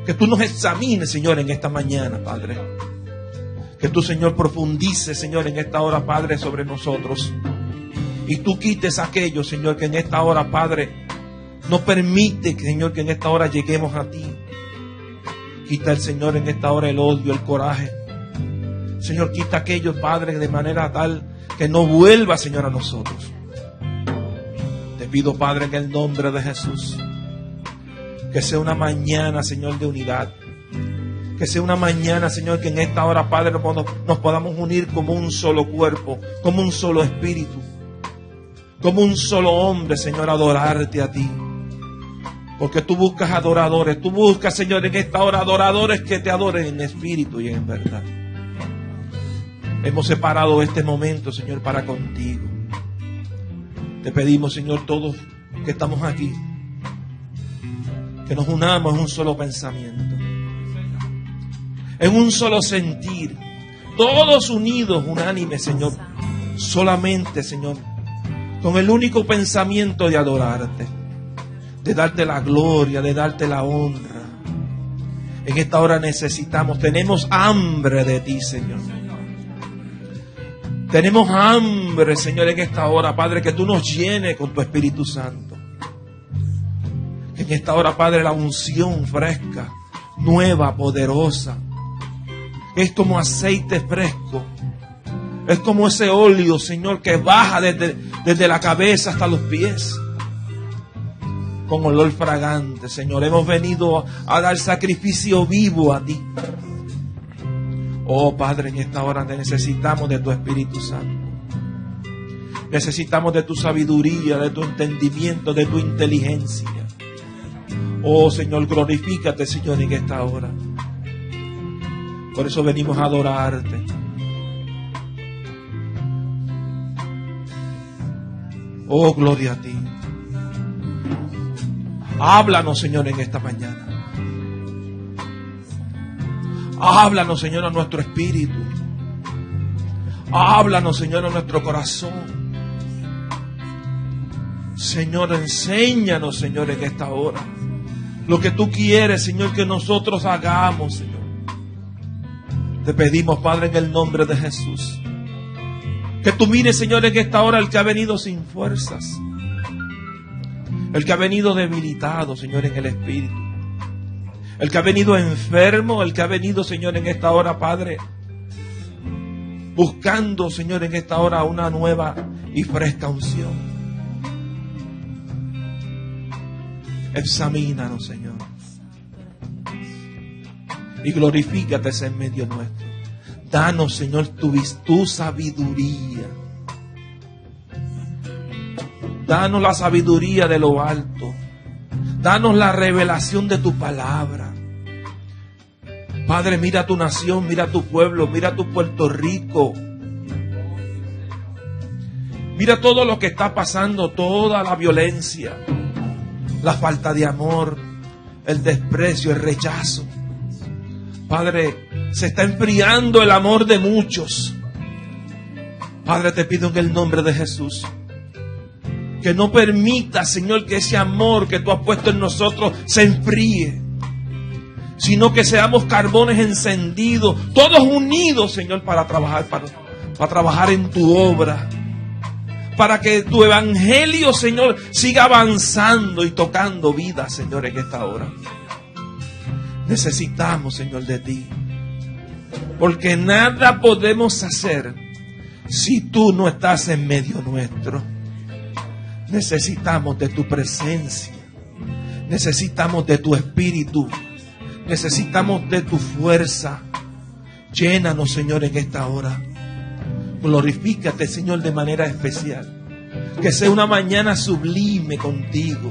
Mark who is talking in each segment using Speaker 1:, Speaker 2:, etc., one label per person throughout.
Speaker 1: Que tú nos examines, Señor, en esta mañana, Padre. Que tú, Señor, profundices, Señor, en esta hora, Padre, sobre nosotros. Y tú quites aquello, Señor, que en esta hora, Padre, no permite, Señor, que en esta hora lleguemos a ti. Quita el Señor en esta hora el odio, el coraje. Señor, quita aquello, Padre, de manera tal que no vuelva, Señor, a nosotros. Te pido, Padre, en el nombre de Jesús, que sea una mañana, Señor, de unidad. Que sea una mañana, Señor, que en esta hora, Padre, nos podamos unir como un solo cuerpo, como un solo espíritu, como un solo hombre, Señor, adorarte a ti. Porque tú buscas adoradores, tú buscas, Señor, en esta hora adoradores que te adoren en espíritu y en verdad. Hemos separado este momento, Señor, para contigo. Te pedimos, Señor, todos que estamos aquí, que nos unamos en un solo pensamiento, en un solo sentir, todos unidos, unánimes, Señor, solamente, Señor, con el único pensamiento de adorarte, de darte la gloria, de darte la honra. En esta hora tenemos hambre de ti, Señor. Tenemos hambre, Señor, en esta hora, Padre, que tú nos llenes con tu Espíritu Santo. Que en esta hora, Padre, la unción fresca, nueva, poderosa, es como aceite fresco, es como ese óleo, Señor, que baja desde la cabeza hasta los pies, con olor fragante, Señor. Hemos venido a dar sacrificio vivo a ti. Oh, Padre, en esta hora necesitamos de tu Espíritu Santo. Necesitamos de tu sabiduría, de tu entendimiento, de tu inteligencia. Oh, Señor, glorifícate, Señor, en esta hora. Por eso venimos a adorarte. Oh, gloria a ti. Háblanos, Señor, en esta mañana. Háblanos, Señor, a nuestro espíritu. Háblanos, Señor, a nuestro corazón. Señor, enséñanos, Señor, en esta hora lo que tú quieres, Señor, que nosotros hagamos, Señor. Te pedimos, Padre, en el nombre de Jesús, que tú mires, Señor, en esta hora el que ha venido sin fuerzas, el que ha venido debilitado, Señor, en el espíritu, el que ha venido enfermo, el que ha venido, Señor, en esta hora, Padre, buscando, Señor, en esta hora una nueva y fresca unción. Examínanos, Señor, y glorifícate en medio nuestro. Danos, Señor, tu sabiduría. Danos la sabiduría de lo alto. Danos la revelación de tu palabra. Padre, mira tu nación, mira tu pueblo, mira tu Puerto Rico. Mira todo lo que está pasando, toda la violencia, la falta de amor, el desprecio, el rechazo. Padre, se está enfriando el amor de muchos. Padre, te pido en el nombre de Jesús que no permita, Señor, que ese amor que tú has puesto en nosotros se enfríe, sino que seamos carbones encendidos, todos unidos, Señor, para trabajar en tu obra, para que tu evangelio, Señor, siga avanzando y tocando vidas, Señor, en esta hora. Necesitamos, Señor, de ti, porque nada podemos hacer si tú no estás en medio nuestro. Necesitamos de tu presencia, necesitamos de tu espíritu, necesitamos de tu fuerza. Llénanos, Señor, en esta hora. Glorifícate, Señor, de manera especial. Que sea una mañana sublime contigo.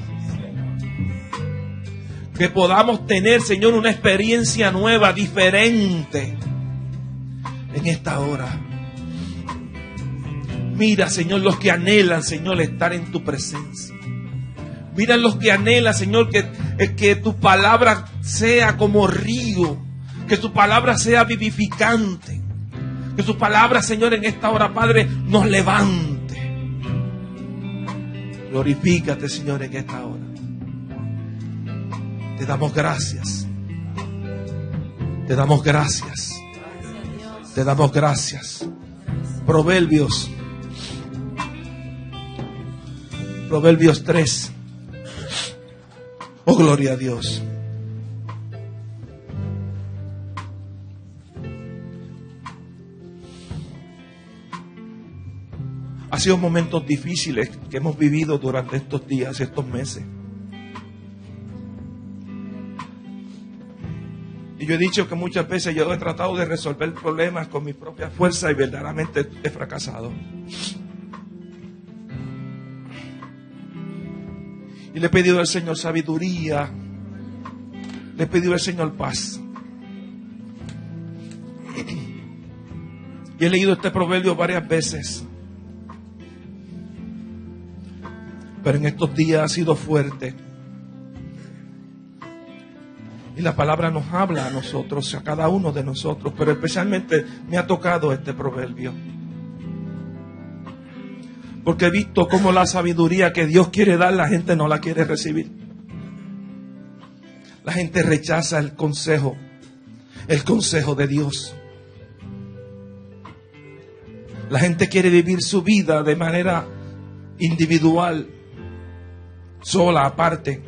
Speaker 1: Que podamos tener, Señor, una experiencia nueva, diferente en esta hora. Mira, Señor, los que anhelan, Señor, estar en tu presencia. Mira los que anhelan, Señor, que tu palabra sea como río. Que tu palabra sea vivificante. Que tu palabra, Señor, en esta hora, Padre, nos levante. Glorifícate, Señor, en esta hora. Te damos gracias. Te damos gracias. Te damos gracias. Proverbios 3. Oh, gloria a Dios. Ha sido momentos difíciles que hemos vivido durante estos días, estos meses. Y yo he dicho que muchas veces yo he tratado de resolver problemas con mi propia fuerza y verdaderamente he fracasado. Y le he pedido al Señor sabiduría. Le he pedido al Señor paz. Y he leído este proverbio varias veces. Pero en estos días ha sido fuerte. Y la palabra nos habla a nosotros, a cada uno de nosotros. Pero especialmente me ha tocado este proverbio. Porque he visto cómo la sabiduría que Dios quiere dar, la gente no la quiere recibir. La gente rechaza el consejo de Dios. La gente quiere vivir su vida de manera individual, sola, aparte.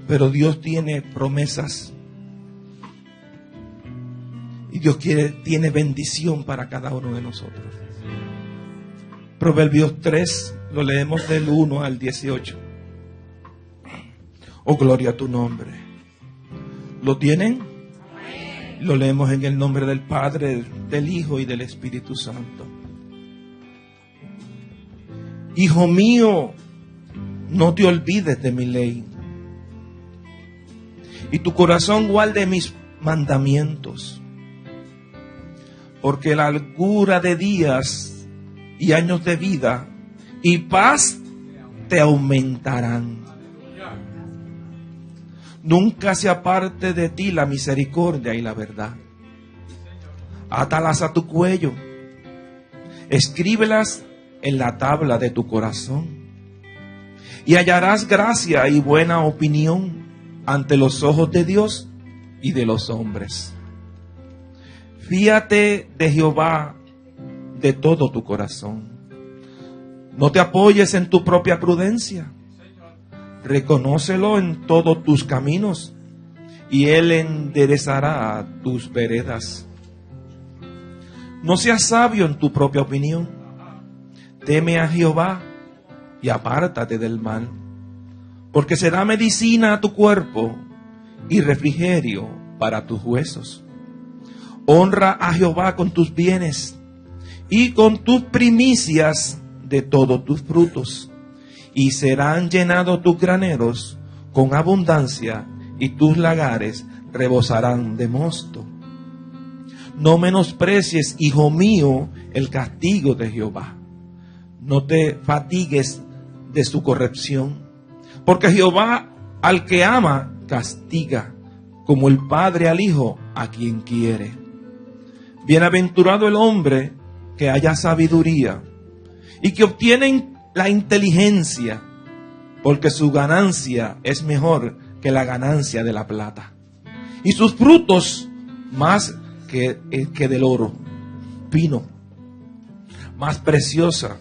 Speaker 1: Pero Dios tiene promesas. Y Dios tiene bendición para cada uno de nosotros. Proverbios 3, lo leemos del 1 al 18. Oh, gloria a tu nombre. ¿Lo tienen? Lo leemos en el nombre del Padre, del Hijo y del Espíritu Santo. Hijo mío, no te olvides de mi ley, y tu corazón guarde mis mandamientos, porque la largura de días y años de vida y paz te aumentarán. Nunca se aparte de ti la misericordia y la verdad. Átalas a tu cuello, escríbelas en la tabla de tu corazón, y hallarás gracia y buena opinión ante los ojos de Dios y de los hombres. Fíate de Jehová de todo tu corazón. No te apoyes en tu propia prudencia. Reconócelo en todos tus caminos, y Él enderezará tus veredas. No seas sabio en tu propia opinión. Teme a Jehová y apártate del mal, porque será medicina a tu cuerpo y refrigerio para tus huesos. Honra a Jehová con tus bienes y con tus primicias de todos tus frutos, y serán llenados tus graneros con abundancia, y tus lagares rebosarán de mosto. No menosprecies, hijo mío, el castigo de Jehová. No te fatigues de su corrección, porque Jehová al que ama castiga, como el padre al hijo a quien quiere. Bienaventurado el hombre que haya sabiduría y que obtiene la inteligencia, porque su ganancia es mejor que la ganancia de la plata, y sus frutos más que del oro fino. Más preciosa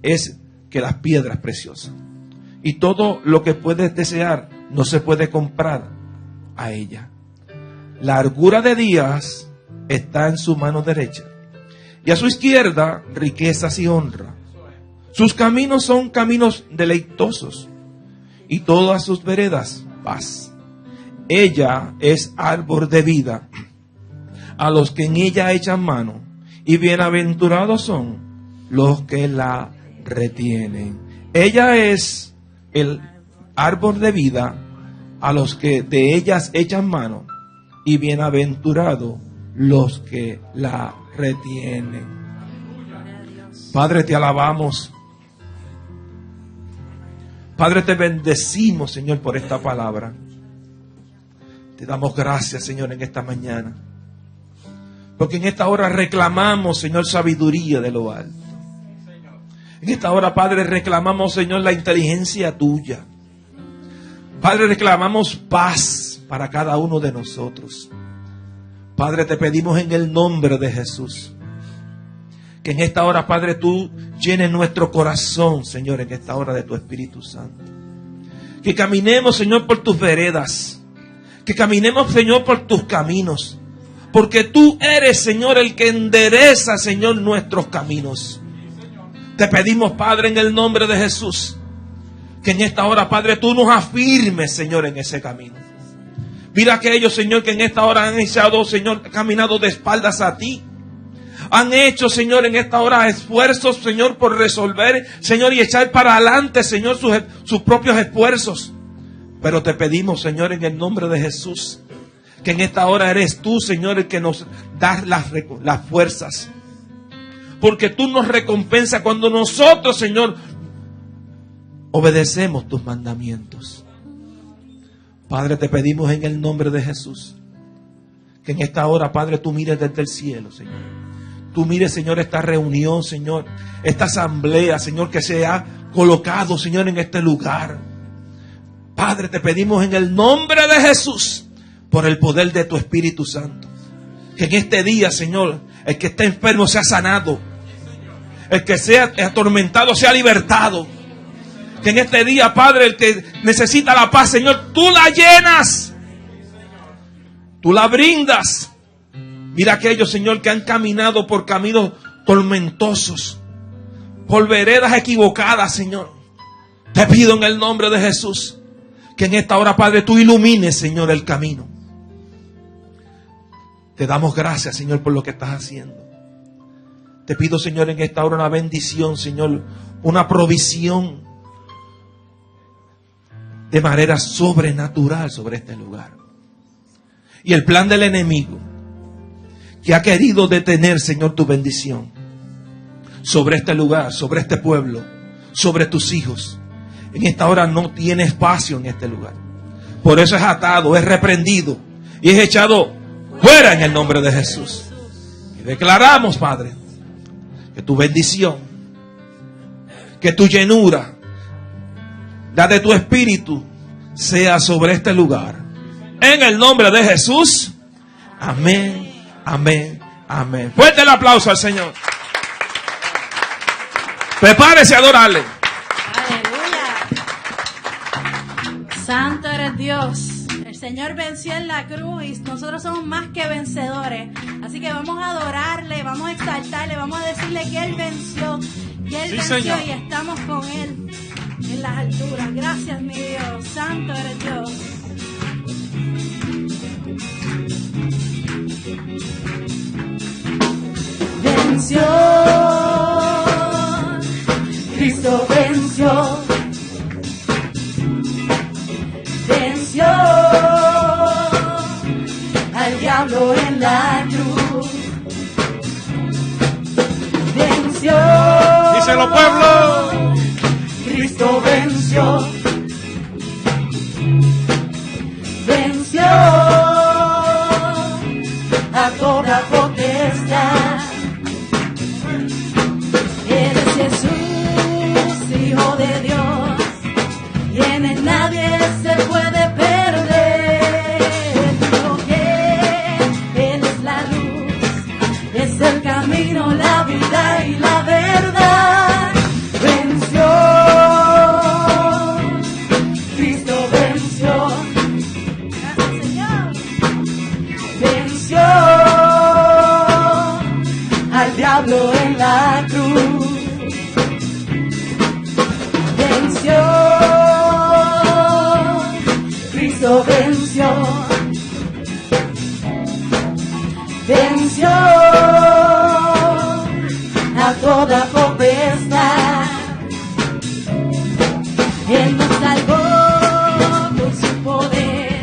Speaker 1: es que las piedras preciosas, y todo lo que puedes desear no se puede comprar a ella. La largura de días está en su mano derecha, y a su izquierda riquezas y honra. Sus caminos son caminos deleitosos, y todas sus veredas paz. Ella es árbol de vida a los que en ella echan mano, y bienaventurados son los que la retienen. Ella es el árbol de vida a los que de ellas echan mano, y bienaventurados los que la retienen. Padre, te alabamos. Padre, te bendecimos, Señor, por esta palabra. Te damos gracias, Señor, en esta mañana, porque en esta hora reclamamos, Señor, sabiduría de lo alto. En esta hora, Padre, reclamamos, Señor, la inteligencia tuya. Padre, reclamamos paz para cada uno de nosotros. Padre, te pedimos en el nombre de Jesús que en esta hora, Padre, tú llenes nuestro corazón, Señor, en esta hora de tu Espíritu Santo. Que caminemos, Señor, por tus veredas. Que caminemos, Señor, por tus caminos. Porque tú eres, Señor, el que endereza, Señor, nuestros caminos. Te pedimos, Padre, en el nombre de Jesús, que en esta hora, Padre, tú nos afirmes, Señor, en ese camino. Mira aquellos, Señor, que en esta hora han echado, Señor, caminado de espaldas a ti. Han hecho, Señor, en esta hora esfuerzos, Señor, por resolver, Señor, y echar para adelante, Señor, sus propios esfuerzos. Pero te pedimos, Señor, en el nombre de Jesús, que en esta hora eres tú, Señor, el que nos da las fuerzas. Porque tú nos recompensas cuando nosotros, Señor, obedecemos tus mandamientos. Padre, te pedimos en el nombre de Jesús, que en esta hora, Padre, tú mires desde el cielo, Señor. Tú mires, Señor, esta reunión, Señor, esta asamblea, Señor, que se ha colocado, Señor, en este lugar. Padre, te pedimos en el nombre de Jesús, por el poder de tu Espíritu Santo, que en este día, Señor, el que está enfermo sea sanado, el que sea atormentado sea libertado. Que en este día, Padre, el que necesita la paz, Señor, tú la llenas, tú la brindas. Mira aquellos, Señor, que han caminado por caminos tormentosos, por veredas equivocadas, Señor. Te pido en el nombre de Jesús que en esta hora, Padre, tú ilumines, Señor, el camino. Te damos gracias, Señor, por lo que estás haciendo. Te pido, Señor, en esta hora una bendición, Señor, una provisión de manera sobrenatural sobre este lugar. Y el plan del enemigo que ha querido detener, Señor, tu bendición sobre este lugar, sobre este pueblo, sobre tus hijos, en esta hora no tiene espacio en este lugar. Por eso es atado, es reprendido y es echado fuera en el nombre de Jesús. Y declaramos, Padre, que tu bendición, que tu llenura, la de tu espíritu, sea sobre este lugar. En el nombre de Jesús. Amén. Amén, amén. Fuerte el aplauso al Señor. Prepárese a adorarle.
Speaker 2: Aleluya. Santo eres Dios. El Señor venció en la cruz y nosotros somos más que vencedores. Así que vamos a adorarle, vamos a exaltarle, vamos a decirle que Él venció. Que Él venció, Señor. Y estamos con Él en las alturas. Gracias, mi Dios. Santo eres Dios. Venció, Cristo venció, venció al diablo en la cruz, venció,
Speaker 1: díselo, pueblo,
Speaker 2: Cristo venció, venció a toda potestad. Eres Jesús, Hijo de Dios, y en Él nadie se puede perder. Digo que Él es la luz, es el camino, la vida y la verdad. Venció, Cristo venció. Gracias, Señor. Venció al diablo en la cruz. Venció, Cristo venció. Venció a toda potestad. Él nos salvó con su poder,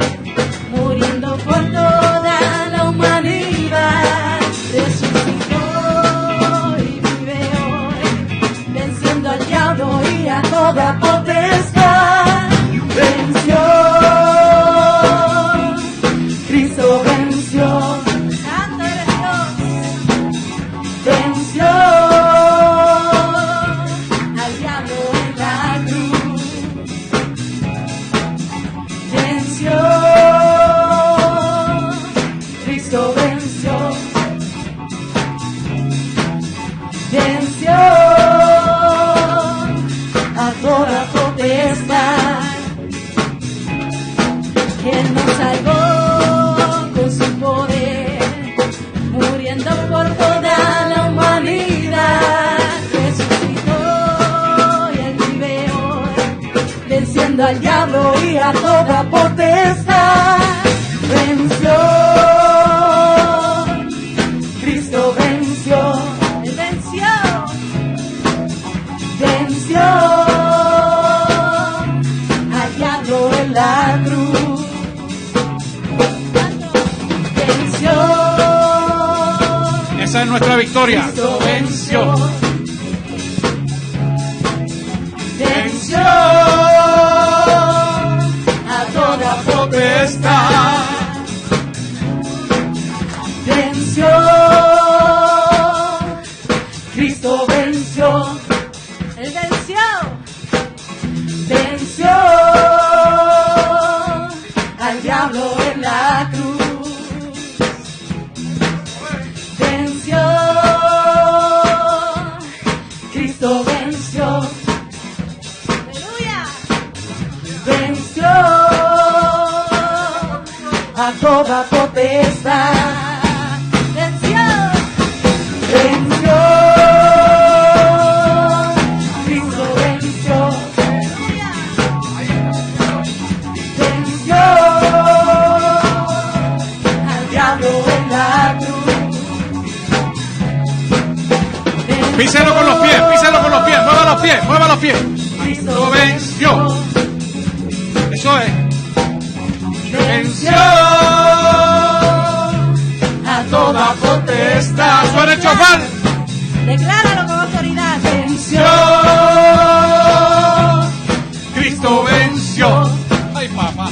Speaker 2: muriendo por toda la humanidad. Resucitó y vive hoy, venciendo al diablo y a toda potestad. Venció, Cristo venció. Santo eres Dios. Venció al diablo en la cruz. Venció a toda potestad. Él nos salvó con su poder, muriendo por toda la humanidad. Resucitó y Él vive hoy, venciendo al diablo y a toda potestad. Venció, Cristo venció, Él venció, venció al diablo en la cruz. Venció,
Speaker 3: esa es nuestra victoria.
Speaker 2: Cristo venció, venció a toda potestad. Venció, Cristo venció, Él venció, venció al diablo en la cruz. Venció, Cristo venció, aleluya, venció a toda potestad. Venció, venció, Cristo venció, aleluya, venció al diablo en la cruz.
Speaker 3: Píselo con los pies, píselo con los pies, mueva los pies, mueva los pies. Cristo venció. Eso es. Venció a toda potestad. Suena el chofar.
Speaker 2: Decláralo con autoridad. Venció,
Speaker 3: Cristo venció. Ay, papá,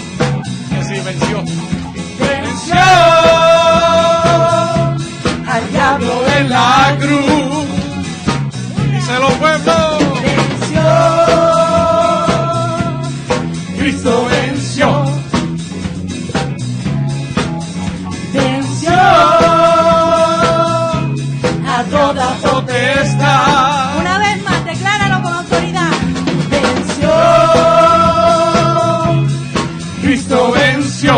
Speaker 3: que sí venció.
Speaker 2: venció al diablo
Speaker 3: En la cruz. Díselo, pueblo.
Speaker 2: venció,
Speaker 3: Cristo venció.
Speaker 2: venció a toda
Speaker 3: Potestad.
Speaker 2: Una vez más, decláralo con autoridad. Venció,
Speaker 3: Cristo venció.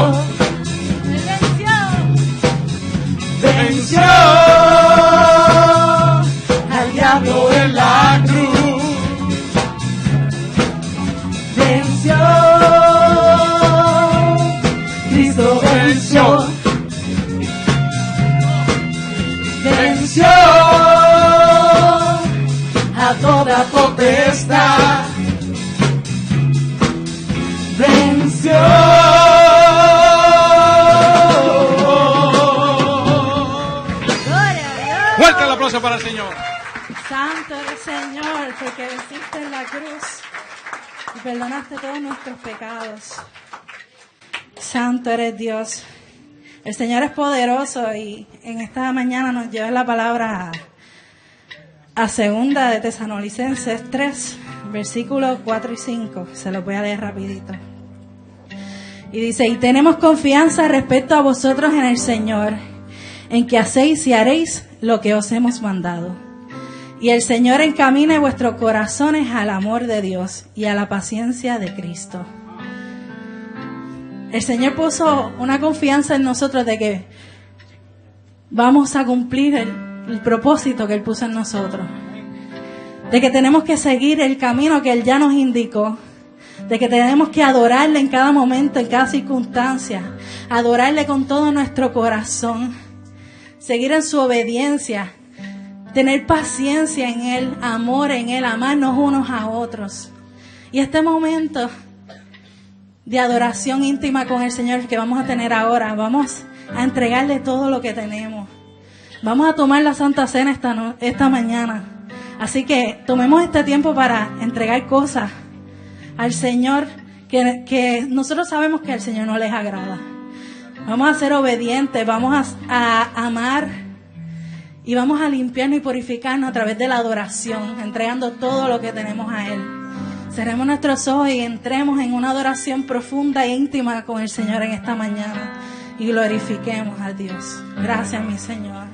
Speaker 2: Él venció,
Speaker 3: Venció
Speaker 2: al diablo
Speaker 3: en la cruz.
Speaker 2: venció, Cristo venció, venció a toda potestad. Venció, gloria a Dios.
Speaker 3: Fuerte el aplauso para el Señor.
Speaker 2: Santo eres Señor, porque venciste en la cruz y perdonaste todos nuestros pecados. Santo eres Dios. El Señor es poderoso y en esta mañana nos lleva la palabra a segunda de Tesalonicenses 3, versículos 4 y 5. Se los voy a leer rapidito. Y dice, y tenemos confianza respecto a vosotros en el Señor, en que hacéis y haréis lo que os hemos mandado. Y el Señor encamine vuestros corazones al amor de Dios y a la paciencia de Cristo. El Señor puso una confianza en nosotros de que vamos a cumplir el propósito que Él puso en nosotros. De que tenemos que seguir el camino que Él ya nos indicó. De que tenemos que adorarle en cada momento, en cada circunstancia. Adorarle con todo nuestro corazón. Seguir en su obediencia. Tener paciencia en Él, amor en Él, amarnos unos a otros. Y este momento de adoración íntima con el Señor que vamos a tener ahora, vamos a entregarle todo lo que tenemos. Vamos a tomar la Santa Cena esta mañana. Así que tomemos este tiempo para entregar cosas al Señor que nosotros sabemos que al Señor no les agrada. Vamos a ser obedientes, vamos a amar y vamos a limpiarnos y purificarnos a través de la adoración, entregando todo lo que tenemos a Él. Cerremos nuestros ojos y entremos en una adoración profunda e íntima con el Señor en esta mañana y glorifiquemos a Dios. Gracias, mi Señor.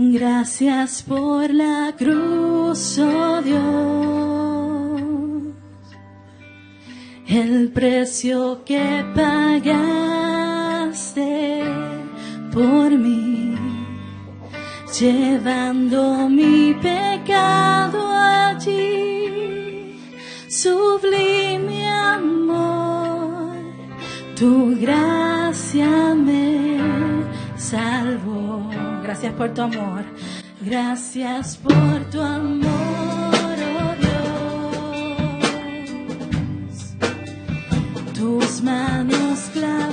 Speaker 2: Gracias por la cruz, oh Dios, el precio que pagaste por mí, llevando mi pecado allí. Sublime amor, tu gracia me salvó. Gracias por tu amor, gracias por tu amor, oh Dios. Tus manos clavadas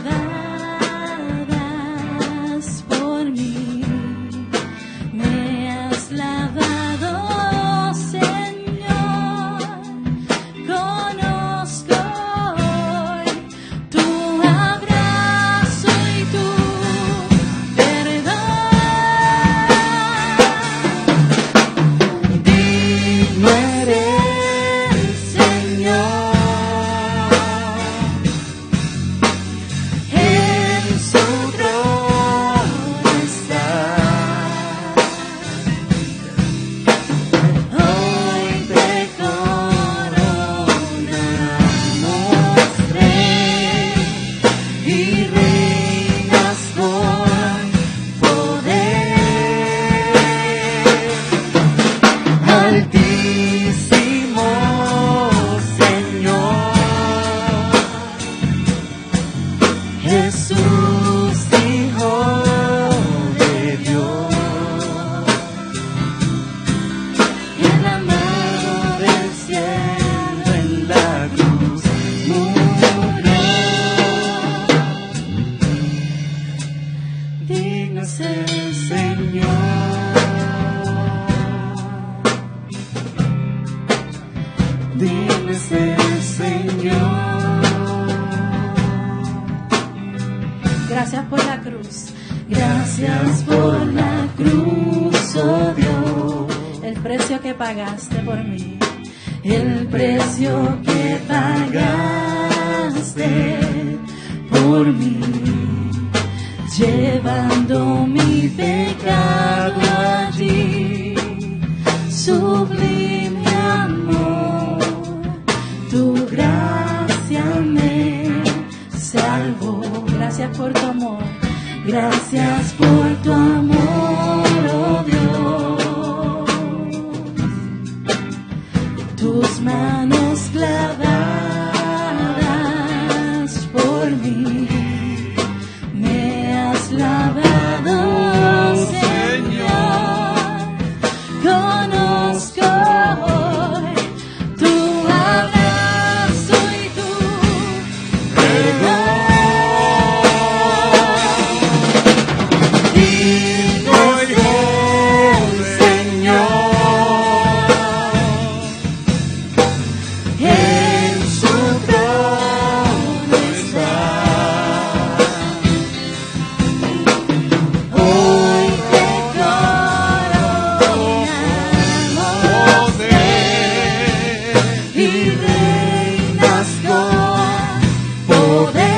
Speaker 2: por mí, me has lavado, Señor. Conozco hoy tu abrazo y tu perdón. Digno eres, Señor, en su trono estás. Hoy te coronamos, Rey, y reinas con poder. Altísimo Señor, Jesús, Hijo de Dios, el amado del cielo en la cruz murió. Digno es el Señor, digno es el Señor. Gracias por la cruz, gracias por la cruz, oh Dios, el precio que pagaste por mí, el precio que pagaste por mí, llevando mi pecado allí. Sublime amor, tu gracia me salvó. Gracias por tu amor, gracias por tu amor, oh Dios. Tus manos clavadas por mí, me has lavado, Señor. Conozco hoy tu abrazo y tu perdón. Digno es el Señor, en su trono está. Hoy te coronamos, Rey, y reinas con poder.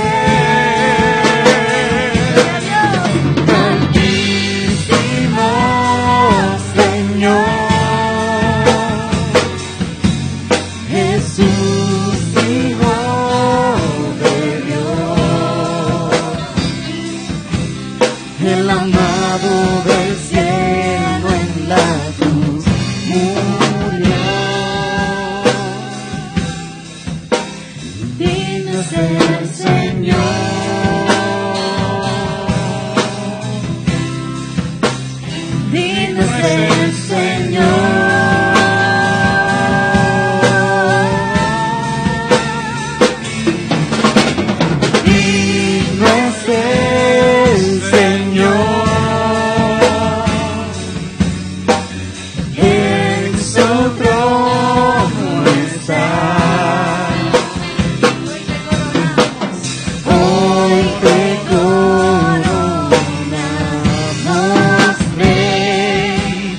Speaker 2: Altísimo Señor, Jesús, Hijo de Dios, el amado del cielo en la cruz murió. Digno es el Señor, digno es el Señor. Digno es el Señor, en su trono está. Hoy te coronamos, Rey,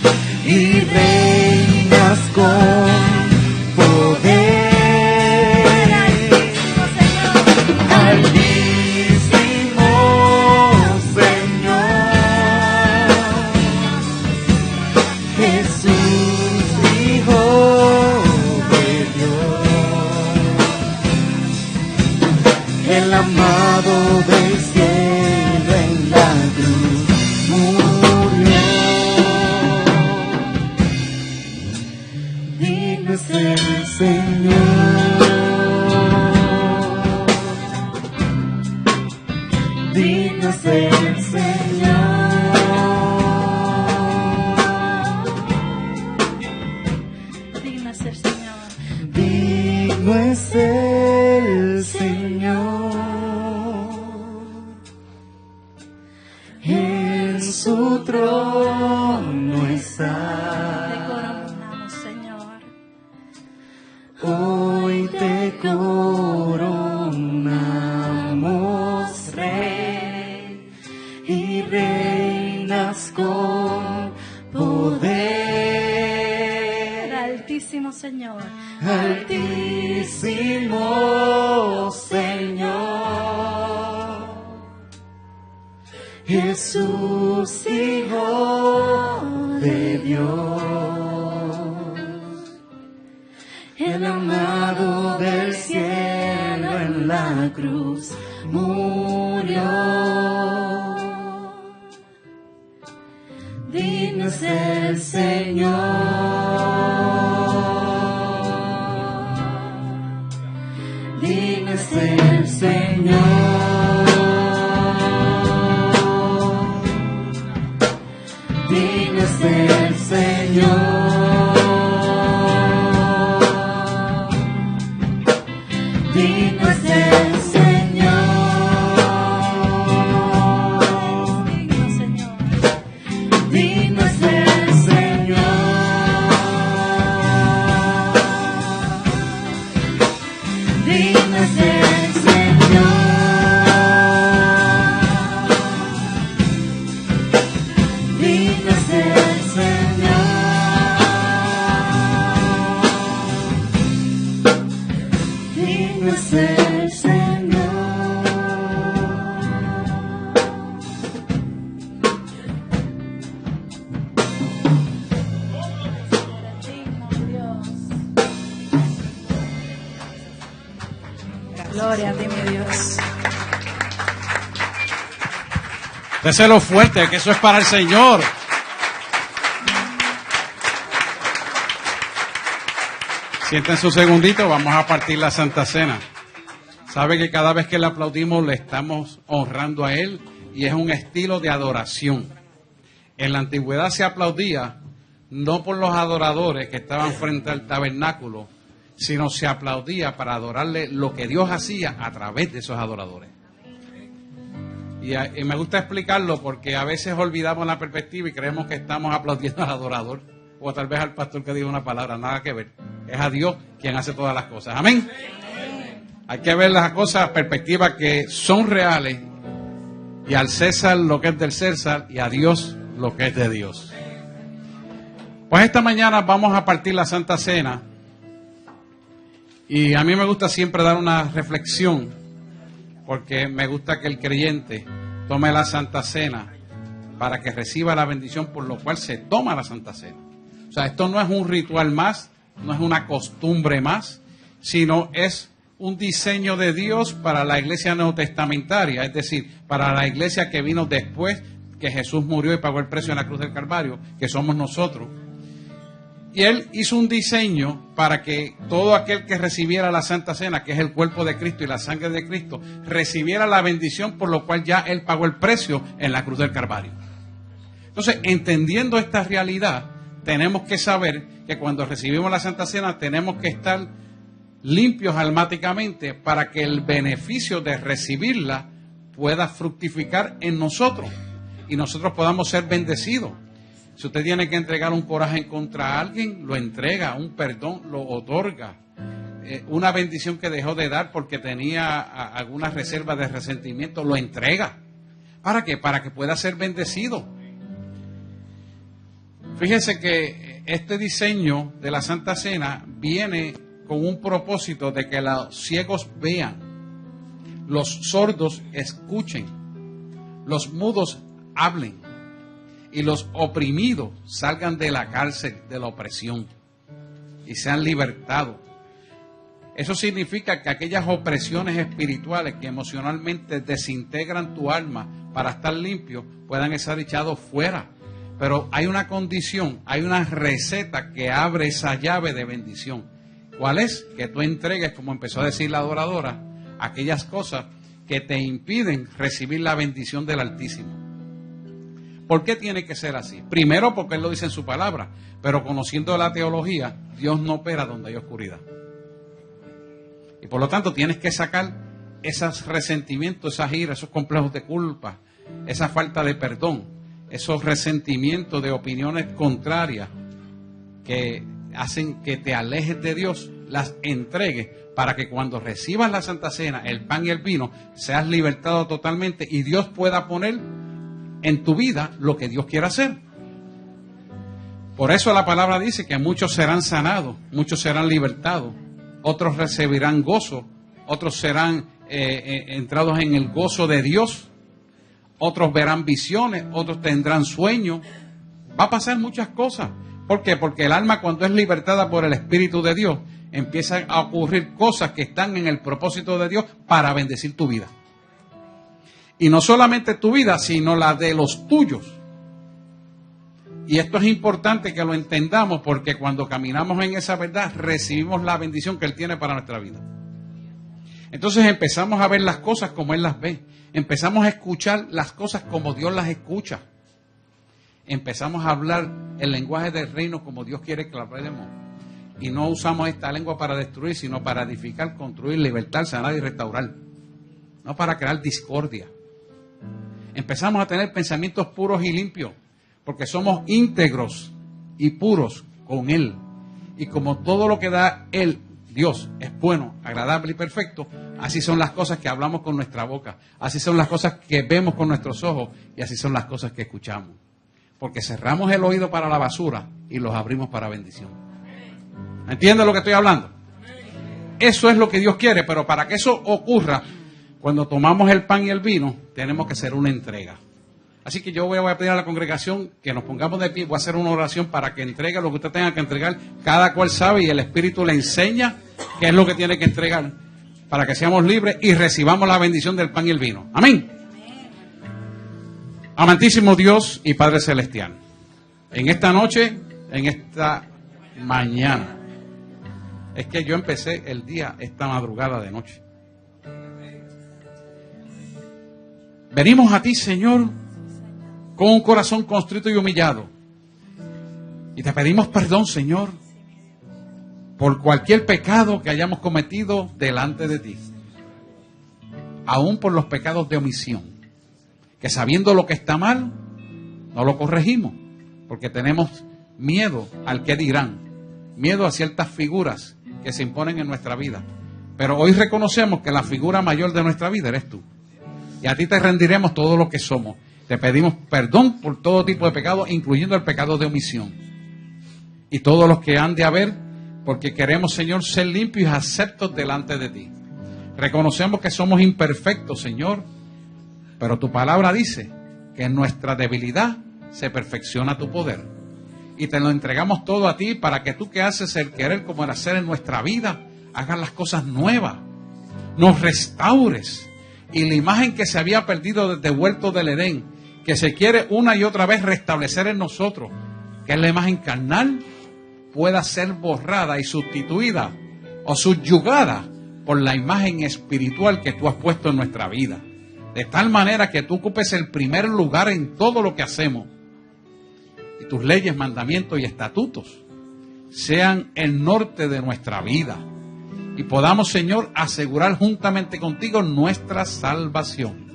Speaker 2: Digno es el Señor.
Speaker 4: Digno es el Señor. En su trono
Speaker 2: Te
Speaker 4: está.
Speaker 2: coronamos, Señor.
Speaker 4: Hoy te coronamos, Rey, y reinas con poder.
Speaker 2: Altísimo Señor.
Speaker 4: Altísimo Señor, Jesús, Hijo de Dios, el amado del cielo en la cruz murió. Digno es el Señor. Digno es el Señor. Digno es el Señor. Digno es el Señor.
Speaker 2: Digno, Señor.
Speaker 4: Digno es el Señor. Digno es el Señor. Digno es el Señor. Digno es el Señor.
Speaker 2: Digno, Dios. Gloria a ti, mi Dios.
Speaker 3: Déselo fuerte, que eso es para el Señor. Siéntense un segundito, vamos a partir la Santa Cena. Sabe que cada vez que le aplaudimos le estamos honrando a Él y es un estilo de adoración. En la antigüedad se aplaudía no por los adoradores que estaban frente al tabernáculo, sino se aplaudía para adorarle lo que Dios hacía a través de esos adoradores. Y me gusta explicarlo porque a veces olvidamos la perspectiva y creemos que estamos aplaudiendo al adorador o tal vez al pastor que diga una palabra, nada que ver. Es a Dios quien hace todas las cosas. Amén. Hay que ver las cosas, perspectivas que son reales, y al César lo que es del César y a Dios lo que es de Dios. Pues esta mañana vamos a partir la Santa Cena y a mí me gusta siempre dar una reflexión porque me gusta que el creyente tome la Santa Cena para que reciba la bendición por lo cual se toma la Santa Cena. O sea, esto no es un ritual más, no es una costumbre más, sino es un diseño de Dios para la iglesia neotestamentaria, es decir, para la iglesia que vino después que Jesús murió y pagó el precio en la cruz del Calvario, que somos nosotros. Y Él hizo un diseño para que todo aquel que recibiera la Santa Cena, que es el cuerpo de Cristo y la sangre de Cristo, recibiera la bendición por lo cual ya Él pagó el precio en la cruz del Calvario. Entonces, entendiendo esta realidad, tenemos que saber que cuando recibimos la Santa Cena tenemos que estar limpios almáticamente para que el beneficio de recibirla pueda fructificar en nosotros y nosotros podamos ser bendecidos. Si usted tiene que entregar un coraje en contra a alguien, lo entrega, un perdón lo otorga, una bendición que dejó de dar porque tenía alguna reserva de resentimiento, lo entrega. ¿Para qué? Para que pueda ser bendecido. Fíjese que este diseño de la Santa Cena viene con un propósito de que los ciegos vean, los sordos escuchen, los mudos hablen y los oprimidos salgan de la cárcel de la opresión y sean libertados. Eso significa que aquellas opresiones espirituales que emocionalmente desintegran tu alma para estar limpio puedan ser echados fuera. Pero hay una condición, hay una receta que abre esa llave de bendición. ¿Cuál es? Que tú entregues, como empezó a decir la adoradora, aquellas cosas que te impiden recibir la bendición del Altísimo. ¿Por qué tiene que ser así? Primero porque Él lo dice en su palabra, pero conociendo la teología, Dios no opera donde hay oscuridad. Y por lo tanto tienes que sacar esos resentimientos, esas iras, esos complejos de culpa, esa falta de perdón, esos resentimientos de opiniones contrarias que hacen que te alejes de Dios, las entregues para que cuando recibas la Santa Cena, el pan y el vino, seas libertado totalmente y Dios pueda poner en tu vida lo que Dios quiera hacer. Por eso la palabra dice que muchos serán sanados, muchos serán libertados, otros recibirán gozo, otros serán entrados en el gozo de Dios, otros verán visiones, otros tendrán sueños. Va a pasar muchas cosas. ¿Por qué? Porque el alma, cuando es libertada por el Espíritu de Dios, empiezan a ocurrir cosas que están en el propósito de Dios para bendecir tu vida. Y no solamente tu vida, sino la de los tuyos. Y esto es importante que lo entendamos, porque cuando caminamos en esa verdad, recibimos la bendición que Él tiene para nuestra vida. Entonces empezamos a ver las cosas como Él las ve. Empezamos a escuchar las cosas como Dios las escucha. Empezamos a hablar el lenguaje del reino como Dios quiere que lo hablemos. Y no usamos esta lengua para destruir, sino para edificar, construir, libertar, sanar y restaurar. No para crear discordia. Empezamos a tener pensamientos puros y limpios, porque somos íntegros y puros con Él. Y como todo lo que da Él, Dios, es bueno, agradable y perfecto, así son las cosas que hablamos con nuestra boca, así son las cosas que vemos con nuestros ojos y así son las cosas que escuchamos. Porque cerramos el oído para la basura y los abrimos para bendición. ¿Entiendes lo que estoy hablando? Eso es lo que Dios quiere, pero para que eso ocurra, cuando tomamos el pan y el vino, tenemos que hacer una entrega. Así que yo voy a pedir a la congregación que nos pongamos de pie, voy a hacer una oración para que entregue lo que usted tenga que entregar. Cada cual sabe y el Espíritu le enseña qué es lo que tiene que entregar, para que seamos libres y recibamos la bendición del pan y el vino. Amén. Amantísimo Dios y Padre Celestial, en esta noche, en esta mañana, es que yo empecé el día, esta madrugada de noche. Venimos a ti, Señor, con un corazón contrito y humillado. Y te pedimos perdón, Señor, por cualquier pecado que hayamos cometido delante de ti. Aún por los pecados de omisión. Que sabiendo lo que está mal, no lo corregimos, porque tenemos miedo al que dirán, miedo a ciertas figuras que se imponen en nuestra vida. Pero hoy reconocemos que la figura mayor de nuestra vida eres tú. Y a ti te rendiremos todo lo que somos. Te pedimos perdón por todo tipo de pecado, incluyendo el pecado de omisión. Y todos los que han de haber, porque queremos, Señor, ser limpios y aceptos delante de ti. Reconocemos que somos imperfectos, Señor, pero tu palabra dice que en nuestra debilidad se perfecciona tu poder. Y te lo entregamos todo a ti para que tú, que haces el querer como el hacer en nuestra vida, hagas las cosas nuevas, nos restaures. Y la imagen que se había perdido desde el huerto del Edén, que se quiere una y otra vez restablecer en nosotros, que es la imagen carnal, pueda ser borrada y sustituida o subyugada por la imagen espiritual que tú has puesto en nuestra vida. De tal manera que tú ocupes el primer lugar en todo lo que hacemos. Y tus leyes, mandamientos y estatutos sean el norte de nuestra vida. Y podamos, Señor, asegurar juntamente contigo nuestra salvación.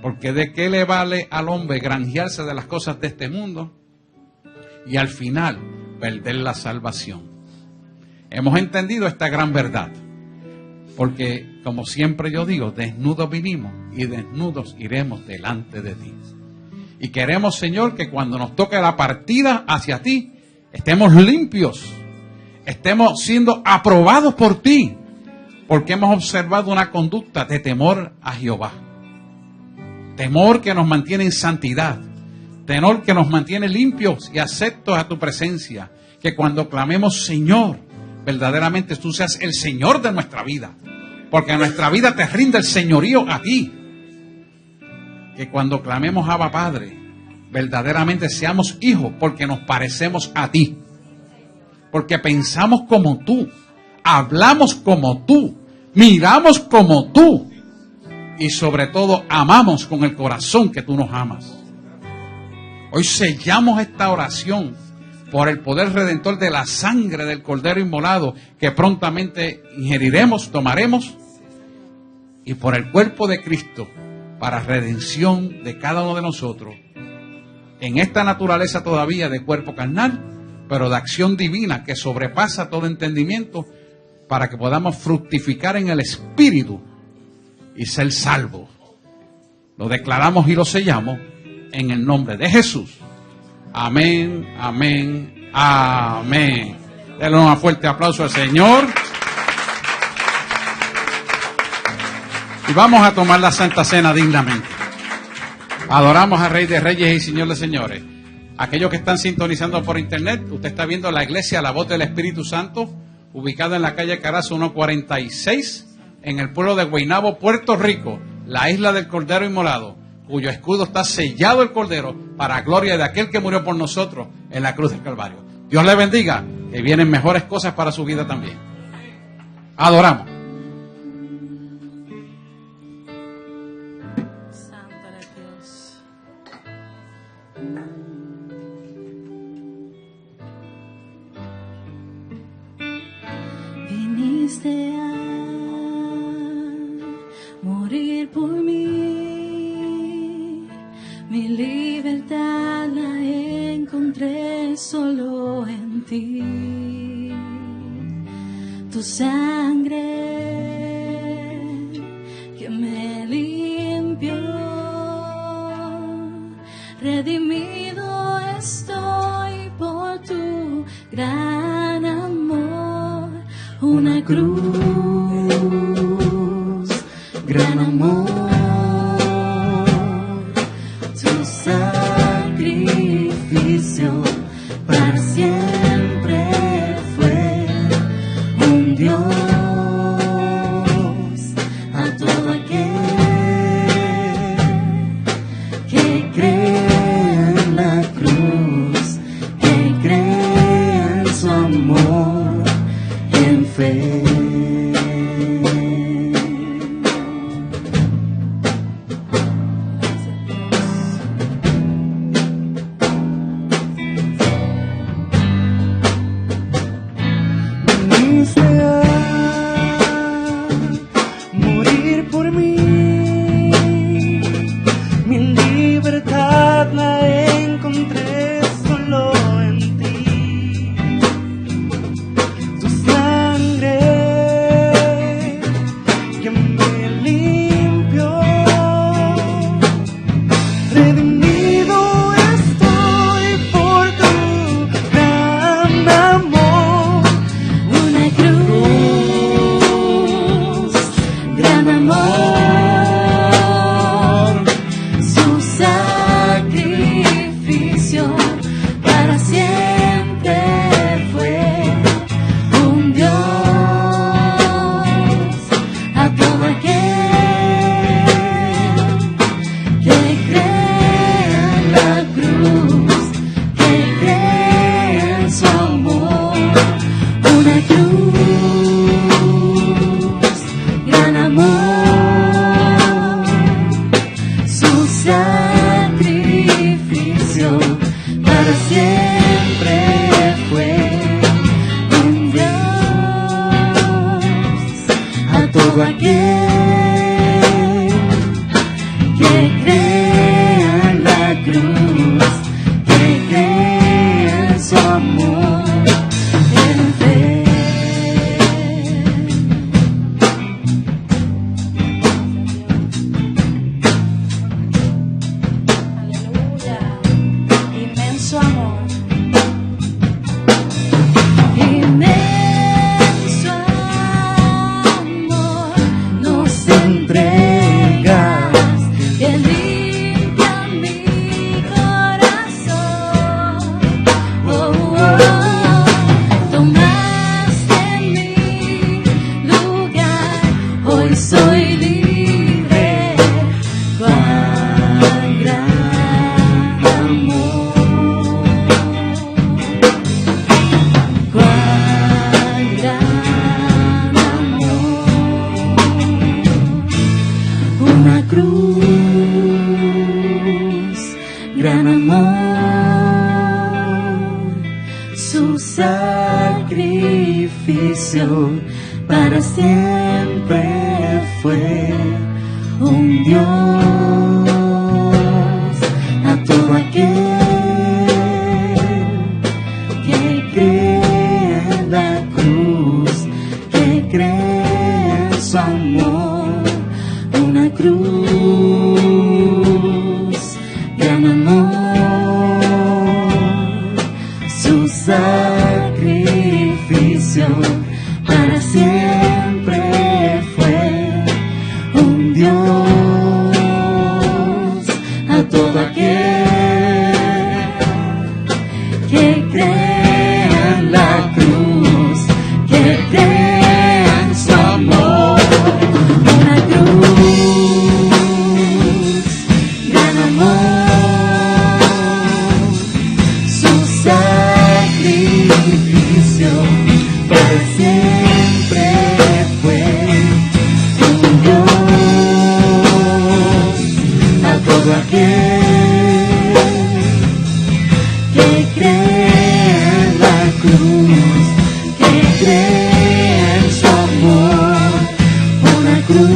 Speaker 3: Porque de qué le vale al hombre granjearse de las cosas de este mundo y al final perder la salvación. Hemos entendido esta gran verdad. Porque, como siempre yo digo, desnudos vinimos y desnudos iremos delante de ti. Y queremos, Señor, que cuando nos toque la partida hacia ti, estemos limpios, estemos siendo aprobados por ti, porque hemos observado una conducta de temor a Jehová. Temor que nos mantiene en santidad, temor que nos mantiene limpios y aceptos a tu presencia. Que cuando clamemos, Señor, verdaderamente tú seas el Señor de nuestra vida, porque en nuestra vida te rinde el señorío a ti. Que cuando clamemos Abba Padre, verdaderamente seamos hijos, porque nos parecemos a ti, porque pensamos como tú, hablamos como tú, miramos como tú y sobre todo amamos con el corazón que tú nos amas. Hoy sellamos esta oración por el poder redentor de la sangre del Cordero inmolado que prontamente ingeriremos, tomaremos, y por el cuerpo de Cristo para redención de cada uno de nosotros en esta naturaleza todavía de cuerpo carnal, pero de acción divina que sobrepasa todo entendimiento, para que podamos fructificar en el Espíritu y ser salvos. Lo declaramos y lo sellamos en el nombre de Jesús. Amén, amén, amén. Denle un fuerte aplauso al Señor. Y vamos a tomar la Santa Cena dignamente. Adoramos al Rey de Reyes y Señor de Señores. Aquellos que están sintonizando por internet, usted está viendo la iglesia La Voz del Espíritu Santo, ubicada en la calle Carazo 146, en el pueblo de Guaynabo, Puerto Rico, la isla del Cordero Inmolado, cuyo escudo está sellado el Cordero para gloria de aquel que murió por nosotros en la cruz del Calvario. Dios le bendiga, que vienen mejores cosas para su vida también. Adoramos.
Speaker 2: Santo eres Dios. Viniste a morir por mí, mi libertad la encontré solo en ti. Tu sangre que me limpió, redimido estoy por tu gran amor. Una cruz, gran amor, tu sacrificio para siempre fue un Dios a todo aquel que cree en la cruz, que cree en su amor, en fe.
Speaker 5: Viniste a morir por mí, mi libertad la encontré solo en ti. Tu sangre que me limpió, redimido estoy por tu gran amor.
Speaker 2: Una cruz, gran amor, su sacrificio para siempre fue un Dios a todo aquel que cree en la cruz, que cree en su amor. Una cruz, gran amor, su sacrificio para siempre fue un Dios a todo aquel que cree en la cruz, que cree en su amor, en fe. Aleluya, inmenso amor. Inmenso amor nos entregas, que limpia mi corazón. Oh, oh, tomaste mi lugar, hoy soy libre. Cuán gran amor, cuán gran amor. Una cruz, gran amor.
Speaker 5: sacrificio para siempre fue un Dios a todo aquel que cree en la cruz, que cree en su amor, una cruz, gran amor, su sacrificio para siempre fue un Dios a todo aquel que cree en la cruz, que cree en su amor, una cruz, gran amor, su sacrificio para siempre fue un Dios a todo aquel que cree en la cruz, que cree en su amor, una cruz,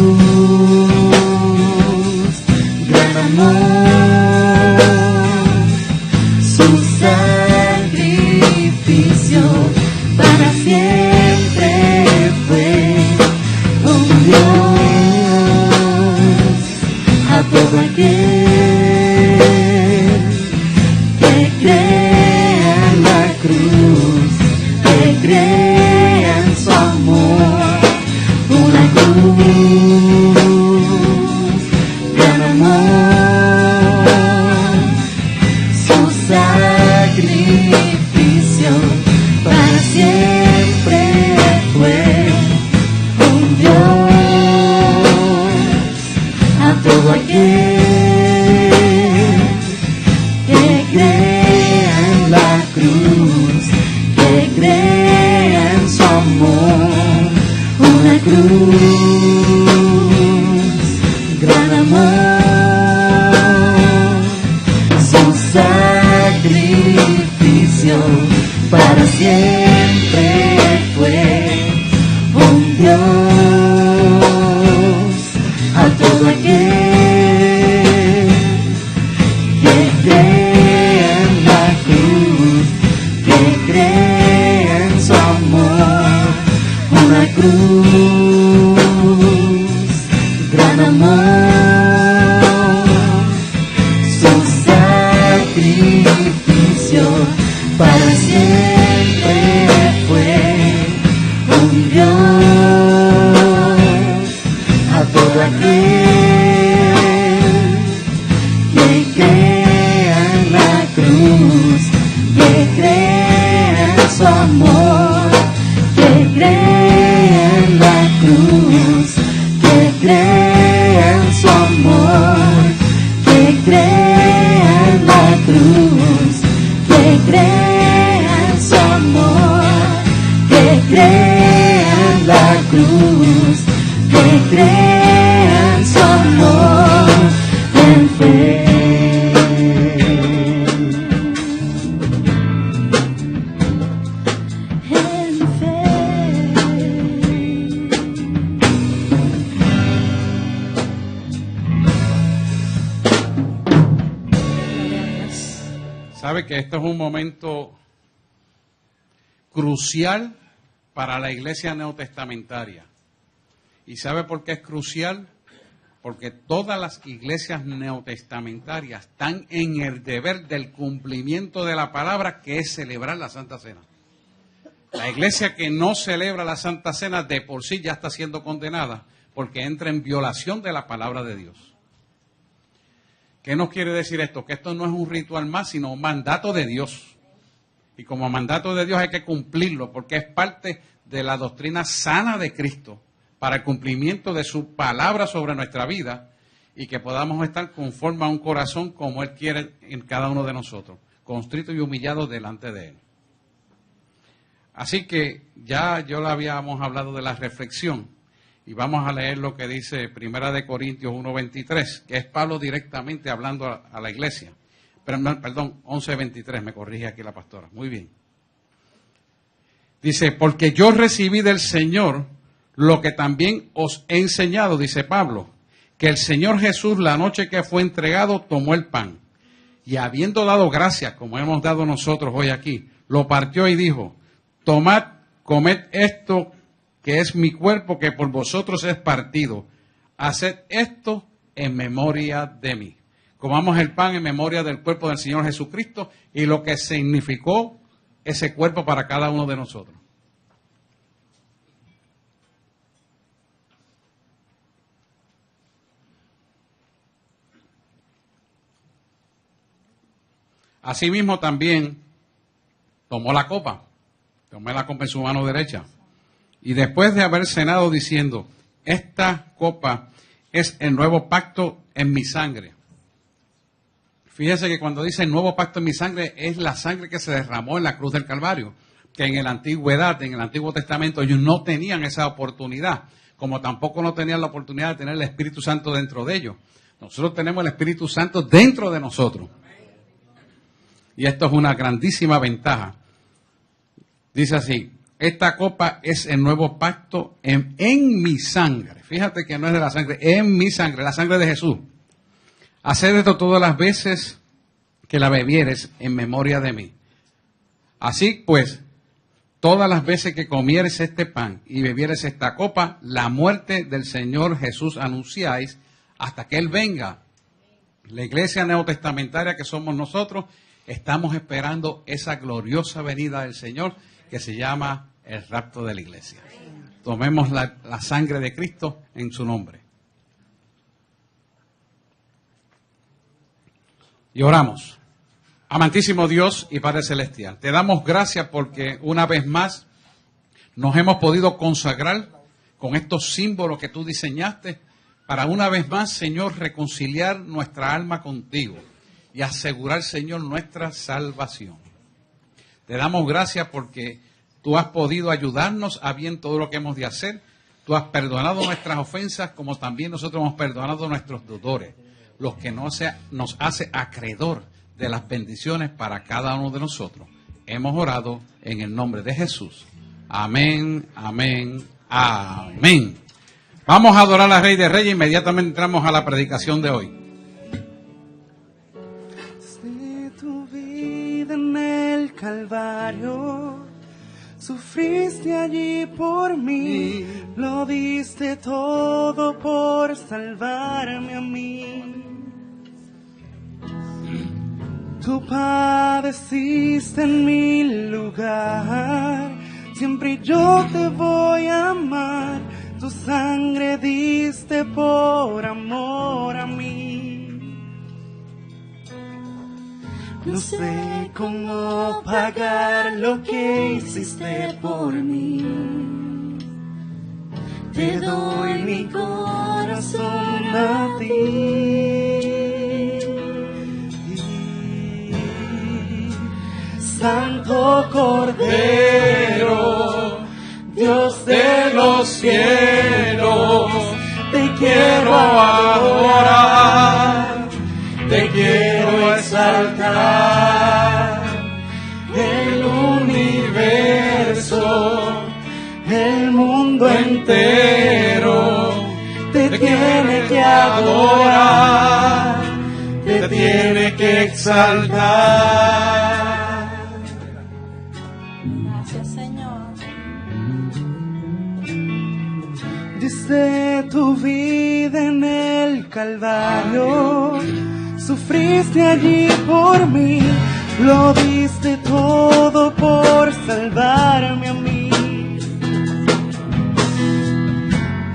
Speaker 5: gran amor, su sacrificio para siempre fue un Dios a todo aquel que cree en la cruz, que cree en su amor, una cruz, gran amor, su sacrificio para siempre fue un Dios a todo aquel que cree en la cruz, que cree en su amor, una cruz, gran amor, su sacrificio para siempre fue un Dios a todo aquel que cree en la cruz, que cree en su amor, una cruz, gran amor, su sacrificio para siempre fue un Dios a todo aquel que cree en la cruz, que cree en su amor, que cree en la cruz, que cree en su amor, que cree en la cruz, que cree en su amor, que cree en la cruz, que cree en su amor, en fe. En fe.
Speaker 3: Sabe que esto es un momento crucial para la iglesia neotestamentaria. ¿Y sabe por qué es crucial? Porque todas las iglesias neotestamentarias están en el deber del cumplimiento de la palabra, que es celebrar la Santa Cena. La iglesia que no celebra la Santa Cena de por sí ya está siendo condenada porque entra en violación de la palabra de Dios. ¿Qué nos quiere decir esto? Que esto no es un ritual más, sino un mandato de Dios. Y como mandato de Dios hay que cumplirlo, porque es parte de la doctrina sana de Cristo para el cumplimiento de su palabra sobre nuestra vida y que podamos estar conforme a un corazón como Él quiere en cada uno de nosotros, constrito y humillado delante de Él. Así que ya yo le habíamos hablado de la reflexión y vamos a leer lo que dice 1 Corintios 1:23, que es Pablo directamente hablando a la iglesia. Perdón, 11:23, me corrige aquí la pastora. Muy bien. Dice, porque yo recibí del Señor lo que también os he enseñado, dice Pablo, que el Señor Jesús la noche que fue entregado tomó el pan y habiendo dado gracias, como hemos dado nosotros hoy aquí, lo partió y dijo, tomad, comed esto que es mi cuerpo que por vosotros es partido. Haced esto en memoria de mí. Comamos el pan en memoria del cuerpo del Señor Jesucristo y lo que significó ese cuerpo para cada uno de nosotros. Asimismo también tomó la copa en su mano derecha. Y después de haber cenado diciendo, esta copa es el nuevo pacto en mi sangre. Fíjese que cuando dice nuevo pacto en mi sangre, es la sangre que se derramó en la cruz del Calvario. Que en la antigüedad, en el Antiguo Testamento, ellos no tenían esa oportunidad. Como tampoco no tenían la oportunidad de tener el Espíritu Santo dentro de ellos. Nosotros tenemos el Espíritu Santo dentro de nosotros. Y esto es una grandísima ventaja. Dice así, esta copa es el nuevo pacto en mi sangre. Fíjate que no es de la sangre, en mi sangre, la sangre de Jesús. Haced esto todas las veces que la bebieres en memoria de mí. Así pues, todas las veces que comieres este pan y bebieres esta copa, la muerte del Señor Jesús anunciáis hasta que Él venga. La iglesia neotestamentaria que somos nosotros, estamos esperando esa gloriosa venida del Señor que se llama el rapto de la iglesia. Tomemos la sangre de Cristo en su nombre. Y oramos. Amantísimo Dios y Padre Celestial, te damos gracias porque una vez más nos hemos podido consagrar con estos símbolos que tú diseñaste para una vez más, Señor, reconciliar nuestra alma contigo y asegurar, Señor, nuestra salvación. Te damos gracias porque tú has podido ayudarnos a bien todo lo que hemos de hacer. Tú has perdonado nuestras ofensas como también nosotros hemos perdonado nuestros deudores, los que nos hace acreedor de las bendiciones para cada uno de nosotros. Hemos orado en el nombre de Jesús. Amén, amén, amén. Vamos a adorar al Rey de Reyes. Inmediatamente entramos a la predicación de hoy.
Speaker 6: Desde tu vida en el Calvario, sufriste allí por mí, lo diste todo por salvarme a mí. Tú padeciste en mi lugar, siempre yo te voy a amar. Tu sangre diste por amor a mí. No sé cómo pagar lo que hiciste por mí. Te doy mi corazón a ti. Santo Cordero, Dios de los cielos, te quiero adorar, te quiero exaltar. El universo, el mundo entero, te tiene que adorar, te tiene que exaltar. Diste tu vida en el Calvario, sufriste allí por mí, lo diste todo por salvarme a mí.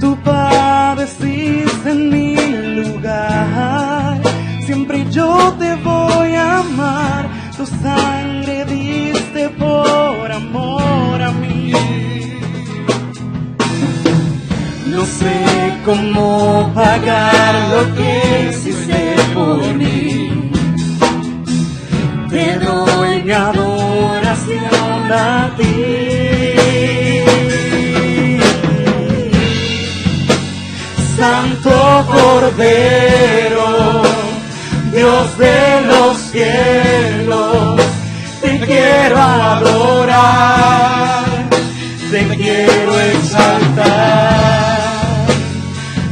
Speaker 6: Tú padeciste en mi lugar, siempre yo te voy a amar. Tu sangre diste por amor a mí. No sé cómo pagar lo que hiciste por mí. Te doy mi adoración a ti. Santo Cordero, Dios de los cielos, te quiero adorar, quiero exaltar.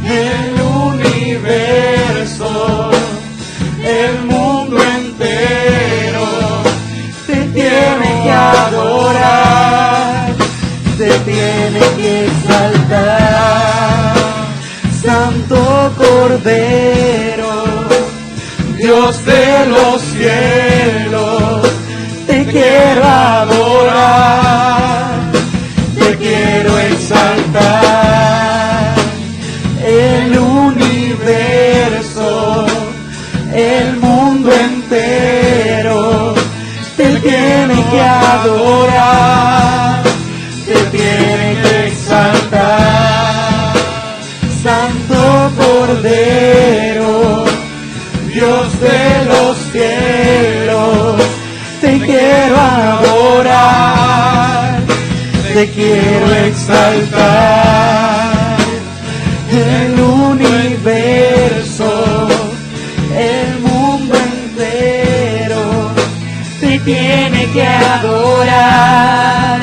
Speaker 6: El universo, el mundo entero te tiene que adorar, te tiene que exaltar. Santo Cordero, Dios de los cielos, te quiero adorar, te quiero exaltar. El universo, el mundo entero te tiene que adorar, te tiene que exaltar. Santo Cordero, Dios de los cielos, te quiero adorar, te quiero exaltar. El universo, el mundo entero te tiene que adorar,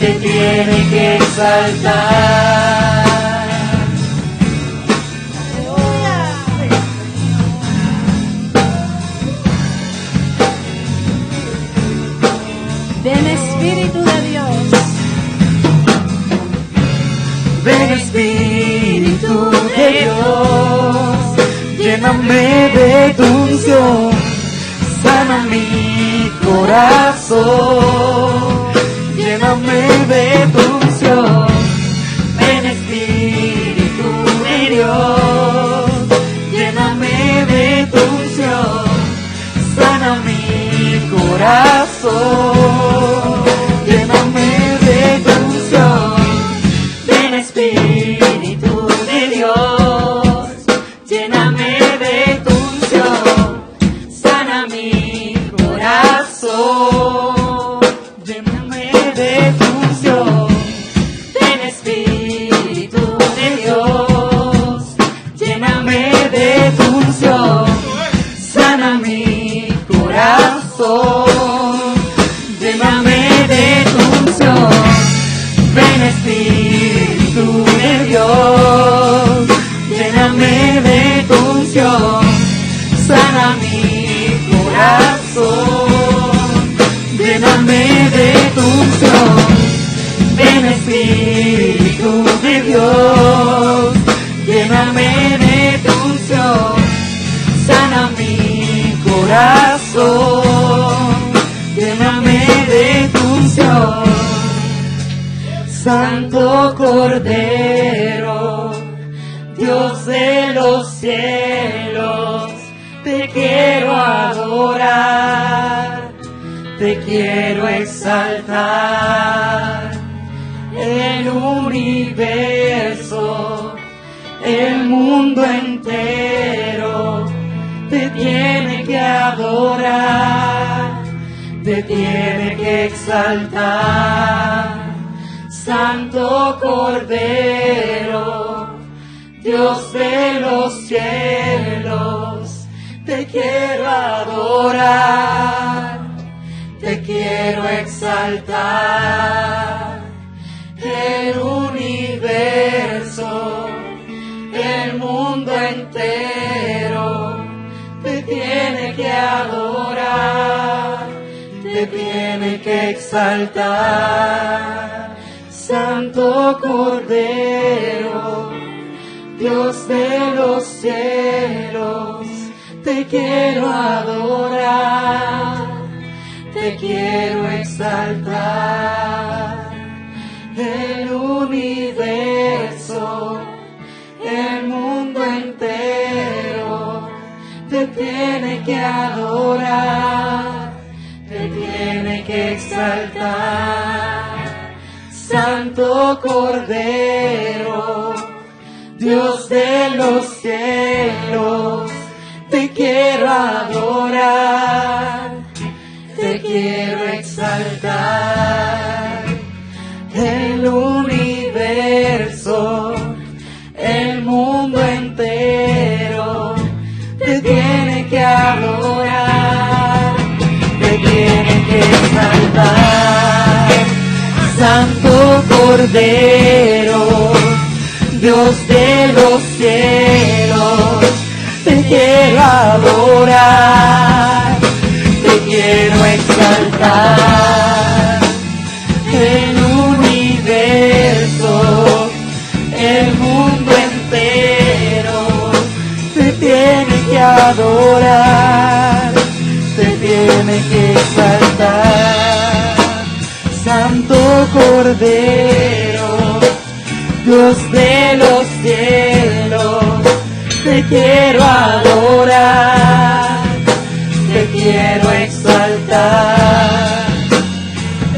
Speaker 6: te tiene que exaltar.
Speaker 2: Ven Espíritu de Dios,
Speaker 6: Ven Espíritu de Dios, lléname de tu unción, sana mi corazón, lléname de tu unción. Ven Espíritu de Dios, lléname de tu unción, sana mi corazón, lléname de tu unción. Ven Espíritu de Dios, lléname de tu unción, sana mi corazón, lléname de tu unción. Ven Espíritu de Dios, lléname de tu unción, sana mi corazón, lléname de tu unción. Ven Espíritu de Dios, lléname de tu unción, sana mi corazón, lléname de tu unción. Ven Espíritu de Dios, lléname de tu unción, sana mi corazón, lléname de tu unción. Santo Cordero, Dios de los cielos, te quiero adorar, te quiero exaltar. El universo, el mundo entero te tiene que adorar, te tiene que exaltar. Santo Cordero, Dios de los cielos, te quiero adorar, te quiero exaltar. El universo, el mundo entero te tiene que adorar, te tiene que exaltar. Santo Cordero, Dios de los cielos, te quiero adorar, te quiero exaltar. El universo, el mundo entero te tiene que adorar, te tiene que exaltar. Santo Cordero, Dios de los cielos, te quiero adorar, te quiero exaltar. El universo, el mundo entero te tiene que adorar, te tiene que exaltar. Santo Cordero, Cordero, Dios de los cielos, te quiero adorar, te quiero exaltar. El universo, el mundo entero, te tiene que adorar, te tiene que exaltar. Santo Cordero, Dios de los cielos, te quiero adorar, te quiero exaltar.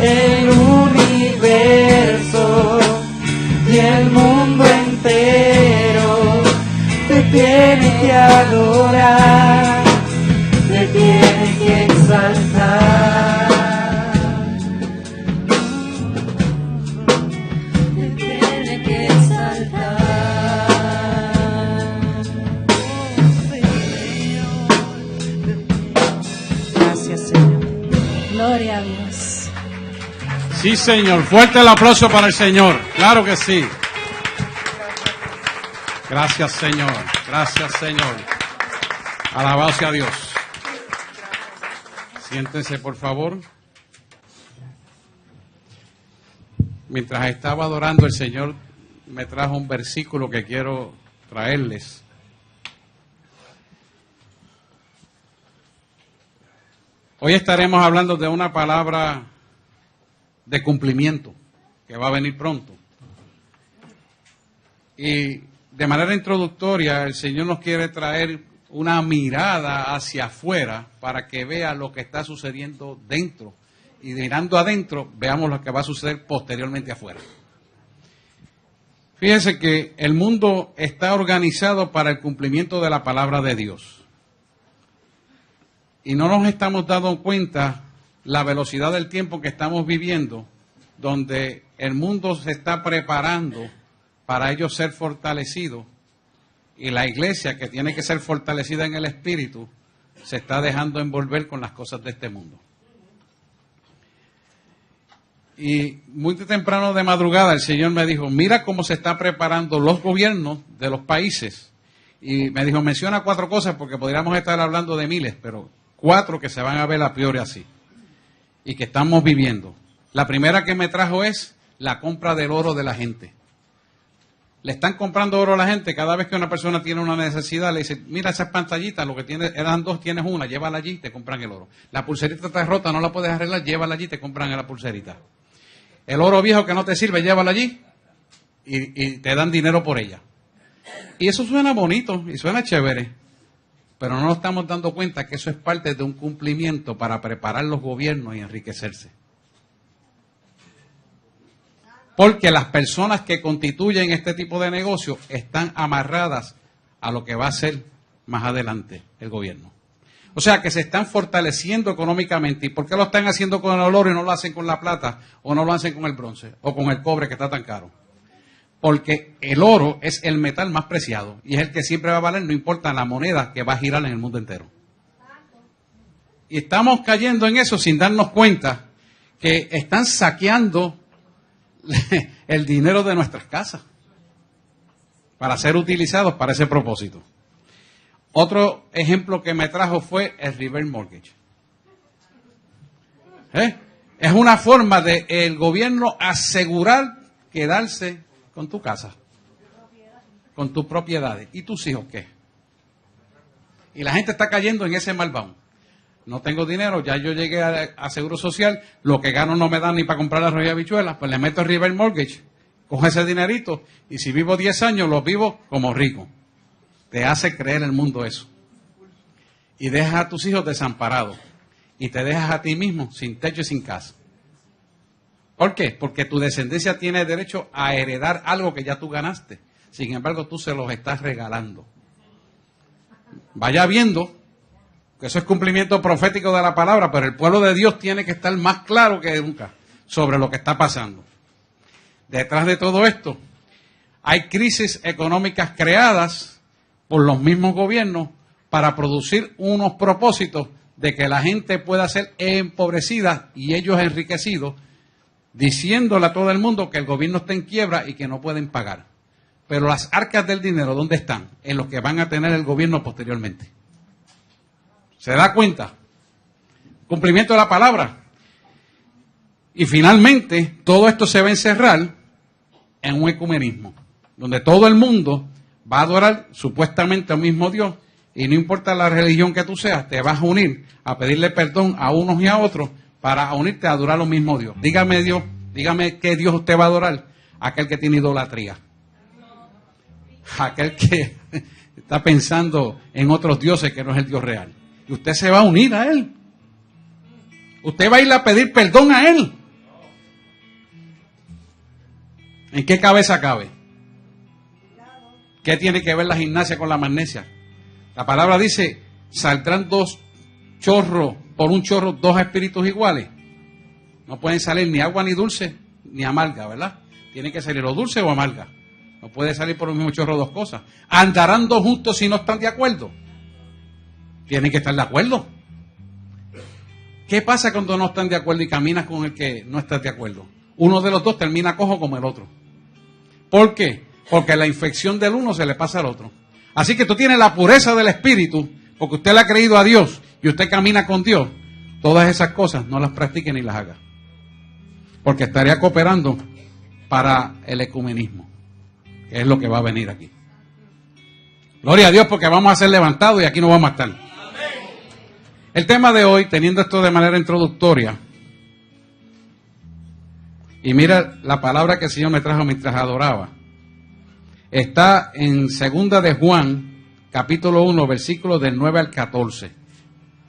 Speaker 6: El universo y el mundo entero te tiene que adorar, te tiene que exaltar.
Speaker 2: Te tiene que exaltar.
Speaker 6: Gracias, Señor.
Speaker 2: Gloria a Dios.
Speaker 3: Sí, Señor. Fuerte el aplauso para el Señor. Claro que sí. Gracias, Señor. Gracias, Señor. Alabado sea Dios. Siéntense, por favor. Mientras estaba adorando, el Señor me trajo un versículo que quiero traerles. Hoy estaremos hablando de una palabra de cumplimiento que va a venir pronto. Y de manera introductoria, el Señor nos quiere traer una mirada hacia afuera para que vea lo que está sucediendo dentro. Y mirando adentro, veamos lo que va a suceder posteriormente afuera. Fíjense que el mundo está organizado para el cumplimiento de la palabra de Dios. Y no nos estamos dando cuenta la velocidad del tiempo que estamos viviendo, donde el mundo se está preparando para ellos ser fortalecidos, y la iglesia, que tiene que ser fortalecida en el espíritu, se está dejando envolver con las cosas de este mundo. Y muy temprano de madrugada el Señor me dijo, mira cómo se está preparando los gobiernos de los países. Y me dijo, menciona 4 cosas, porque podríamos estar hablando de miles, pero 4 que se van a ver a priori así, y que estamos viviendo. La primera que me trajo es la compra del oro de la gente. Le están comprando oro a la gente. Cada vez que una persona tiene una necesidad, le dice, mira esas pantallitas, lo que tiene, eran 2, tienes una, llévala allí, te compran el oro. La pulserita está rota, no la puedes arreglar, llévala allí, te compran la pulserita. El oro viejo que no te sirve, llévala allí y te dan dinero por ella. Y eso suena bonito y suena chévere, pero no nos estamos dando cuenta que eso es parte de un cumplimiento para preparar los gobiernos y enriquecerse. Porque las personas que constituyen este tipo de negocio están amarradas a lo que va a ser más adelante el gobierno. O sea que se están fortaleciendo económicamente. ¿Y por qué lo están haciendo con el oro y no lo hacen con la plata? ¿O no lo hacen con el bronce? ¿O con el cobre que está tan caro? Porque el oro es el metal más preciado y es el que siempre va a valer, no importa la moneda que va a girar en el mundo entero. Y estamos cayendo en eso sin darnos cuenta que están saqueando el dinero de nuestras casas para ser utilizados para ese propósito. Otro ejemplo que me trajo fue el reverse mortgage. Es una forma de el gobierno asegurar quedarse con tu casa, con tus propiedades. ¿Y tus hijos qué? Y la gente está cayendo en ese malvado. No tengo dinero, ya yo llegué a Seguro Social, lo que gano no me da ni para comprar arroz y habichuelas, pues le meto el reverse mortgage, cojo ese dinerito y si vivo 10 años, lo vivo como rico. Te hace creer el mundo eso. Y dejas a tus hijos desamparados. Y te dejas a ti mismo sin techo y sin casa. ¿Por qué? Porque tu descendencia tiene derecho a heredar algo que ya tú ganaste. Sin embargo, tú se los estás regalando. Vaya viendo que eso es cumplimiento profético de la palabra, pero el pueblo de Dios tiene que estar más claro que nunca sobre lo que está pasando. Detrás de todo esto, hay crisis económicas creadas por los mismos gobiernos para producir unos propósitos de que la gente pueda ser empobrecida y ellos enriquecidos diciéndole a todo el mundo que el gobierno está en quiebra y que no pueden pagar. Pero las arcas del dinero, ¿dónde están? En los que van a tener el gobierno posteriormente. ¿Se da cuenta? Cumplimiento de la palabra. Y finalmente, todo esto se va a encerrar en un ecumenismo, donde todo el mundo va a adorar supuestamente al mismo Dios, y no importa la religión que tú seas, te vas a unir a pedirle perdón a unos y a otros para unirte a adorar al mismo Dios. Dígame Dios, dígame qué Dios usted va a adorar. Aquel que tiene idolatría. Aquel que está pensando en otros dioses que no es el Dios real. Y usted se va a unir a Él. Usted va a ir a pedir perdón a Él. ¿En qué cabeza cabe? ¿Qué tiene que ver la gimnasia con la magnesia? La palabra dice, saldrán dos chorros, por un chorro, dos espíritus iguales. No pueden salir ni agua ni dulce, ni amarga, ¿verdad? Tiene que salir o dulce o amarga. No puede salir por un mismo chorro dos cosas. ¿Andarán dos juntos si no están de acuerdo? Tienen que estar de acuerdo. ¿Qué pasa cuando no están de acuerdo y caminas con el que no estás de acuerdo? Uno de los dos termina cojo como el otro. ¿Por qué? Porque la infección del uno se le pasa al otro. Así que tú tienes la pureza del espíritu, porque usted le ha creído a Dios y usted camina con Dios. Todas esas cosas no las practique ni las haga. Porque estaría cooperando para el ecumenismo, que es lo que va a venir aquí. Gloria a Dios, porque vamos a ser levantados y aquí no vamos a estar. El tema de hoy, teniendo esto de manera introductoria, y mira la palabra que el Señor me trajo mientras adoraba, está en 2 de Juan, capítulo 1, versículos del 9 al 14.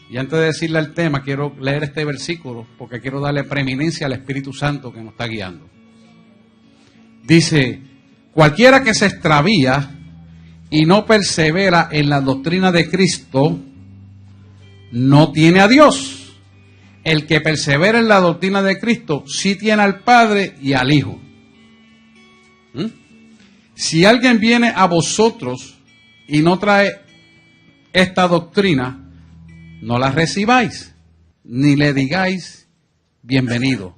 Speaker 3: Y antes de decirle el tema, quiero leer este versículo, porque quiero darle preeminencia al Espíritu Santo que nos está guiando. Dice, cualquiera que se extravía y no persevera en la doctrina de Cristo, no tiene a Dios. El que persevera en la doctrina de Cristo, sí tiene al Padre y al Hijo. Si alguien viene a vosotros y no trae esta doctrina, no la recibáis, ni le digáis bienvenido.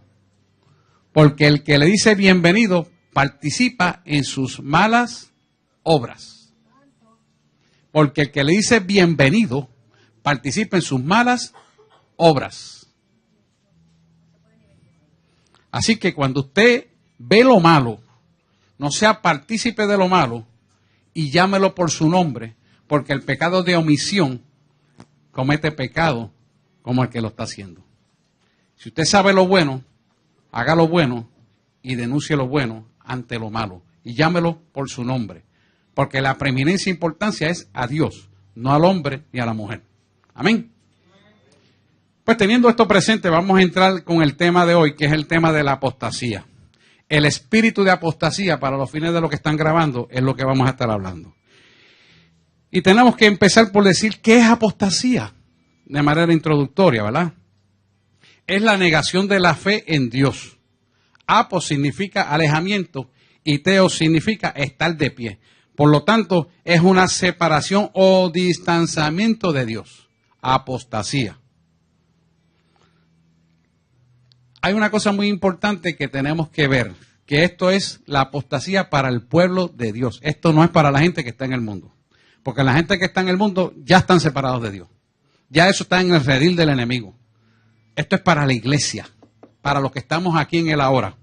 Speaker 3: Porque el que le dice bienvenido participa en sus malas obras. Porque el que le dice bienvenido participa en sus malas obras. Así que cuando usted ve lo malo, no sea partícipe de lo malo y llámelo por su nombre, porque el pecado de omisión comete pecado como el que lo está haciendo. Si usted sabe lo bueno, haga lo bueno y denuncie lo bueno ante lo malo y llámelo por su nombre, porque la preeminencia e importancia es a Dios, no al hombre ni a la mujer. Amén. Pues teniendo esto presente, vamos a entrar con el tema de hoy, que es el tema de la apostasía. El espíritu de apostasía, para los fines de lo que están grabando, es lo que vamos a estar hablando. Y tenemos que empezar por decir qué es apostasía, de manera introductoria, ¿verdad? Es la negación de la fe en Dios. Apos significa alejamiento y teos significa estar de pie. Por lo tanto, es una separación o distanciamiento de Dios. Apostasía. Hay una cosa muy importante que tenemos que ver, que esto es la apostasía para el pueblo de Dios. Esto no es para la gente que está en el mundo. Porque la gente que está en el mundo ya están separados de Dios. Ya eso está en el redil del enemigo. Esto es para la iglesia, para los que estamos aquí en el ahora.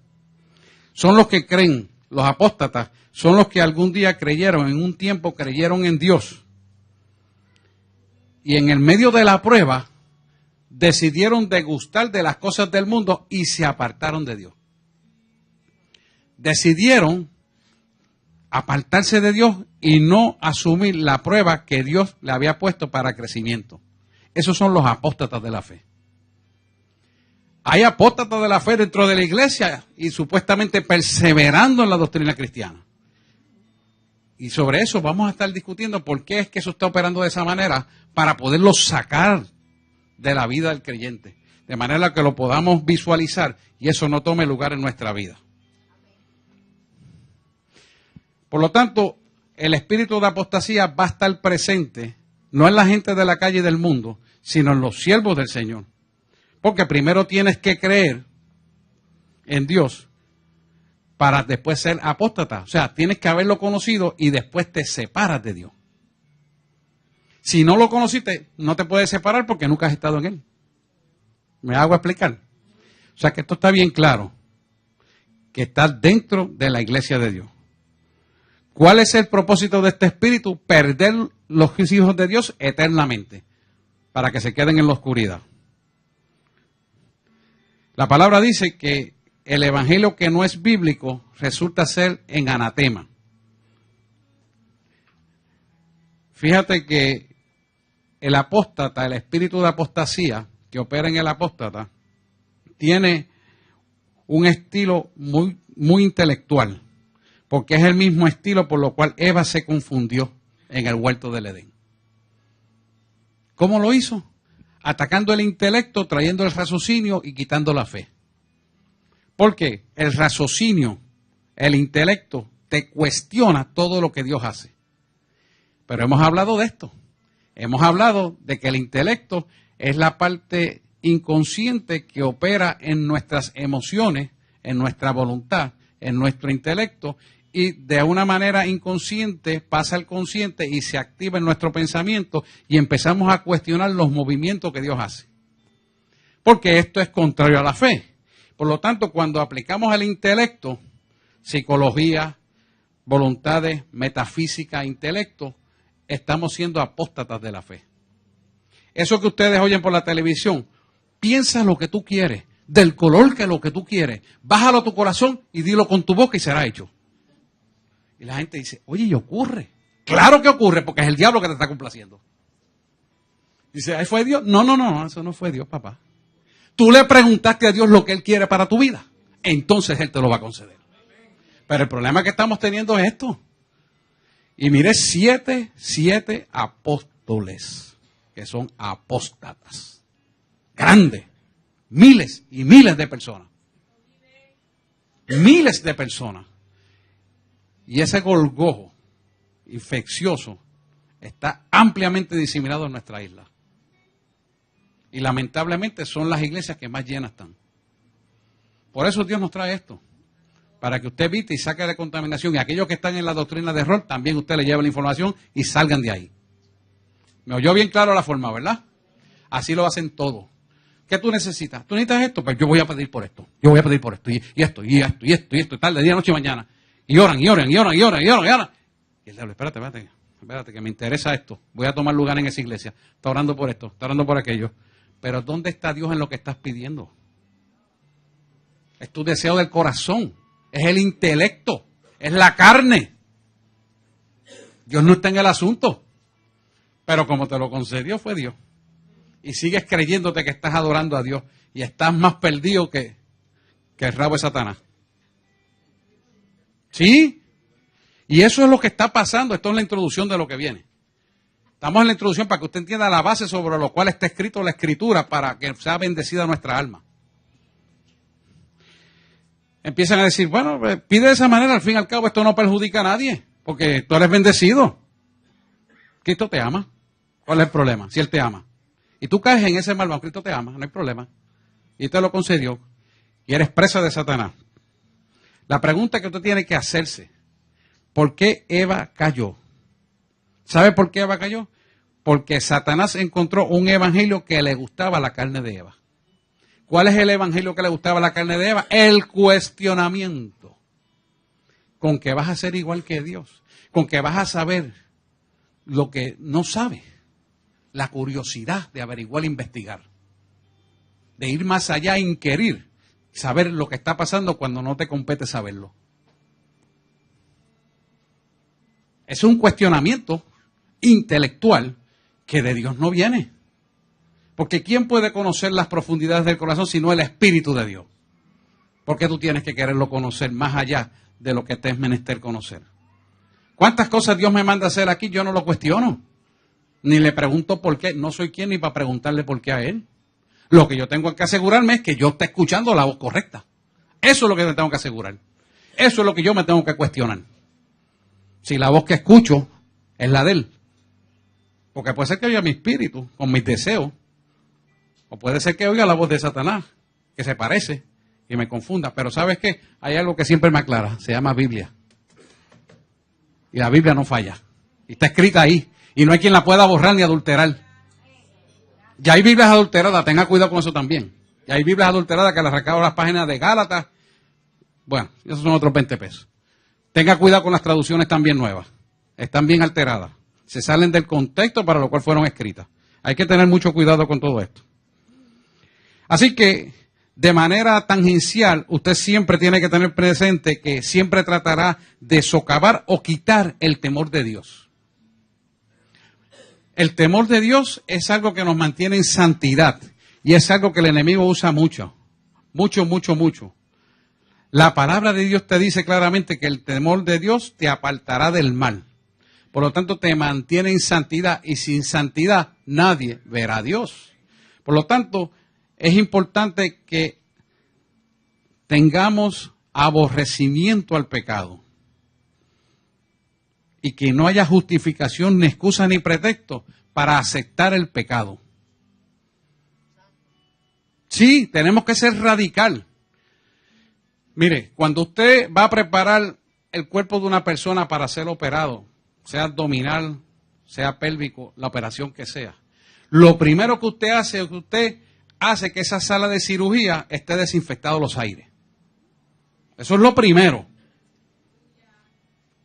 Speaker 3: Son los que creen, los apóstatas, son los que algún día creyeron, en un tiempo creyeron en Dios. Y en el medio de la prueba, decidieron degustar de las cosas del mundo y se apartaron de Dios. Decidieron apartarse de Dios y no asumir la prueba que Dios le había puesto para crecimiento. Esos son los apóstatas de la fe. Hay apóstatas de la fe dentro de la iglesia y supuestamente perseverando en la doctrina cristiana. Y sobre eso vamos a estar discutiendo por qué es que eso está operando de esa manera, para poderlo sacar de la vida del creyente, de manera que lo podamos visualizar y eso no tome lugar en nuestra vida. Por lo tanto, el espíritu de apostasía va a estar presente, no en la gente de la calle del mundo, sino en los siervos del Señor. Porque primero tienes que creer en Dios para después ser apóstata. O sea, tienes que haberlo conocido y después te separas de Dios. Si no lo conociste, no te puedes separar porque nunca has estado en Él. ¿Me hago explicar? O sea que esto está bien claro, que estás dentro de la iglesia de Dios. ¿Cuál es el propósito de este espíritu? Perder los hijos de Dios eternamente, para que se queden en la oscuridad. La palabra dice que el evangelio que no es bíblico resulta ser en anatema. Fíjate que el apóstata, el espíritu de apostasía que opera en el apóstata, tiene un estilo muy intelectual, porque es el mismo estilo por lo cual Eva se confundió en el huerto del Edén. ¿Cómo lo hizo? Atacando el intelecto, trayendo el raciocinio y quitando la fe. Porque el raciocinio, el intelecto, te cuestiona todo lo que Dios hace. Pero hemos hablado de esto. Hemos hablado de que el intelecto es la parte inconsciente que opera en nuestras emociones, en nuestra voluntad, en nuestro intelecto, y de una manera inconsciente pasa al consciente y se activa en nuestro pensamiento y empezamos a cuestionar los movimientos que Dios hace. Porque esto es contrario a la fe. Por lo tanto, cuando aplicamos el intelecto, psicología, voluntades, metafísica, intelecto, estamos siendo apóstatas de la fe. Eso que ustedes oyen por la televisión, piensa lo que tú quieres, del color que lo que tú quieres, bájalo a tu corazón y dilo con tu boca y será hecho. Y la gente dice, oye, ¿y ocurre? Claro que ocurre, porque es el diablo que te está complaciendo. Dice, ¿ahí fue Dios? No, eso no fue Dios, papá. Tú le preguntaste a Dios lo que Él quiere para tu vida, entonces Él te lo va a conceder. Pero el problema que estamos teniendo es esto. Y mire, siete apóstoles, que son apóstatas. Grandes. Miles y miles de personas. Miles de personas. Y ese gorgojo infeccioso está ampliamente diseminado en nuestra isla. Y lamentablemente son las iglesias que más llenas están. Por eso Dios nos trae esto. Para que usted evite y saque de contaminación. Y aquellos que están en la doctrina de error, también usted le lleve la información y salgan de ahí. Me oyó bien claro la forma, ¿verdad? Así lo hacen todos. ¿Qué tú necesitas? ¿Tú necesitas esto? Pues yo voy a pedir por esto. Yo voy a pedir por esto. Y esto, tarde, día, noche y mañana. Y oran. Y el diablo, espérate, que me interesa esto. Voy a tomar lugar en esa iglesia. Está orando por esto, está orando por aquello. Pero ¿dónde está Dios en lo que estás pidiendo? Es tu deseo del corazón. Es el intelecto. Es la carne. Dios no está en el asunto. Pero como te lo concedió fue Dios. Y sigues creyéndote que estás adorando a Dios. Y estás más perdido que el rabo de Satanás. ¿Sí? Y eso es lo que está pasando. Esto es la introducción de lo que viene. Estamos en la introducción para que usted entienda la base sobre lo cual está escrito la Escritura para que sea bendecida nuestra alma. Empiezan a decir, bueno, pide de esa manera, al fin y al cabo esto no perjudica a nadie, porque tú eres bendecido. Cristo te ama. ¿Cuál es el problema? Si Él te ama. Y tú caes en ese malvado, Cristo te ama, no hay problema. Y te lo concedió. Y eres presa de Satanás. La pregunta que usted tiene que hacerse, ¿por qué Eva cayó? ¿Sabe por qué Eva cayó? Porque Satanás encontró un evangelio que le gustaba a la carne de Eva. ¿Cuál es el evangelio que le gustaba a la carne de Eva? El cuestionamiento. Con que vas a ser igual que Dios. Con que vas a saber lo que no sabes. La curiosidad de averiguar e investigar. De ir más allá e inquirir. Saber lo que está pasando cuando no te compete saberlo. Es un cuestionamiento intelectual que de Dios no viene. Porque ¿quién puede conocer las profundidades del corazón sino el Espíritu de Dios? Porque tú tienes que quererlo conocer más allá de lo que te es menester conocer. ¿Cuántas cosas Dios me manda a hacer aquí? Yo no lo cuestiono. Ni le pregunto por qué. No soy quien ni para preguntarle por qué a Él. Lo que yo tengo que asegurarme es que yo esté escuchando la voz correcta. Eso es lo que me tengo que asegurar. Eso es lo que yo me tengo que cuestionar. Si la voz que escucho es la de Él. Porque puede ser que oiga mi espíritu con mis deseos. O puede ser que oiga la voz de Satanás, que se parece. y me confunda. Pero ¿sabes qué? Hay algo que siempre me aclara, se llama Biblia. Y la Biblia no falla. Y está escrita ahí. Y no hay quien la pueda borrar ni adulterar. Ya hay Biblias adulteradas, tenga cuidado con eso también. Ya hay Biblias adulteradas que las recabo las páginas de Gálatas. Bueno, esos son otros 20 pesos. Tenga cuidado con las traducciones también nuevas. Están bien alteradas. Se salen del contexto para lo cual fueron escritas. Hay que tener mucho cuidado con todo esto. Así que, de manera tangencial, usted siempre tiene que tener presente que siempre tratará de socavar o quitar el temor de Dios. El temor de Dios es algo que nos mantiene en santidad y es algo que el enemigo usa mucho. Mucho, mucho, mucho. La palabra de Dios te dice claramente que el temor de Dios te apartará del mal. Por lo tanto, te mantiene en santidad y sin santidad nadie verá a Dios. Por lo tanto, es importante que tengamos aborrecimiento al pecado y que no haya justificación, ni excusa, ni pretexto para aceptar el pecado. Sí, tenemos que ser radical. Mire, cuando usted va a preparar el cuerpo de una persona para ser operado, sea abdominal, sea pélvico, la operación que sea, lo primero que usted hace que esa sala de cirugía esté desinfectado los aires. Eso es lo primero.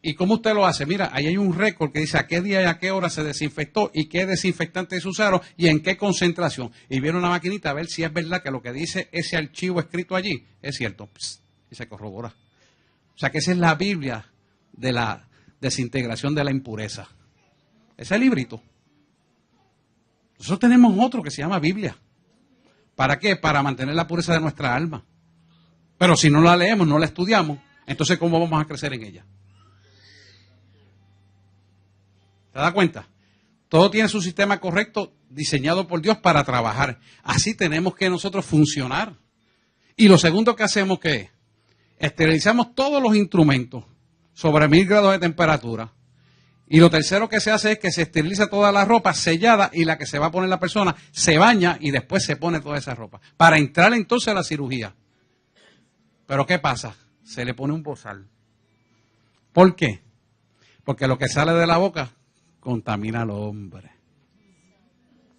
Speaker 3: ¿Y cómo usted lo hace? Mira, ahí hay un récord que dice a qué día y a qué hora se desinfectó y qué desinfectantes usaron y en qué concentración. Y viene una maquinita a ver si es verdad que lo que dice ese archivo escrito allí es cierto. Psst, y se corrobora. O sea que esa es la Biblia de la desintegración de la impureza. Ese librito. Nosotros tenemos otro que se llama Biblia. ¿Para qué? Para mantener la pureza de nuestra alma. Pero si no la leemos, no la estudiamos, entonces ¿cómo vamos a crecer en ella? ¿Se da cuenta? Todo tiene su sistema correcto diseñado por Dios para trabajar. Así tenemos que nosotros funcionar. Y lo segundo que hacemos, ¿qué es? Esterilizamos todos los instrumentos sobre 1000 grados de temperatura. Y lo tercero que se hace es que se esteriliza toda la ropa sellada y la que se va a poner la persona se baña y después se pone toda esa ropa. Para entrar entonces a la cirugía. Pero ¿qué pasa? Se le pone un bozal. ¿Por qué? Porque lo que sale de la boca contamina al hombre.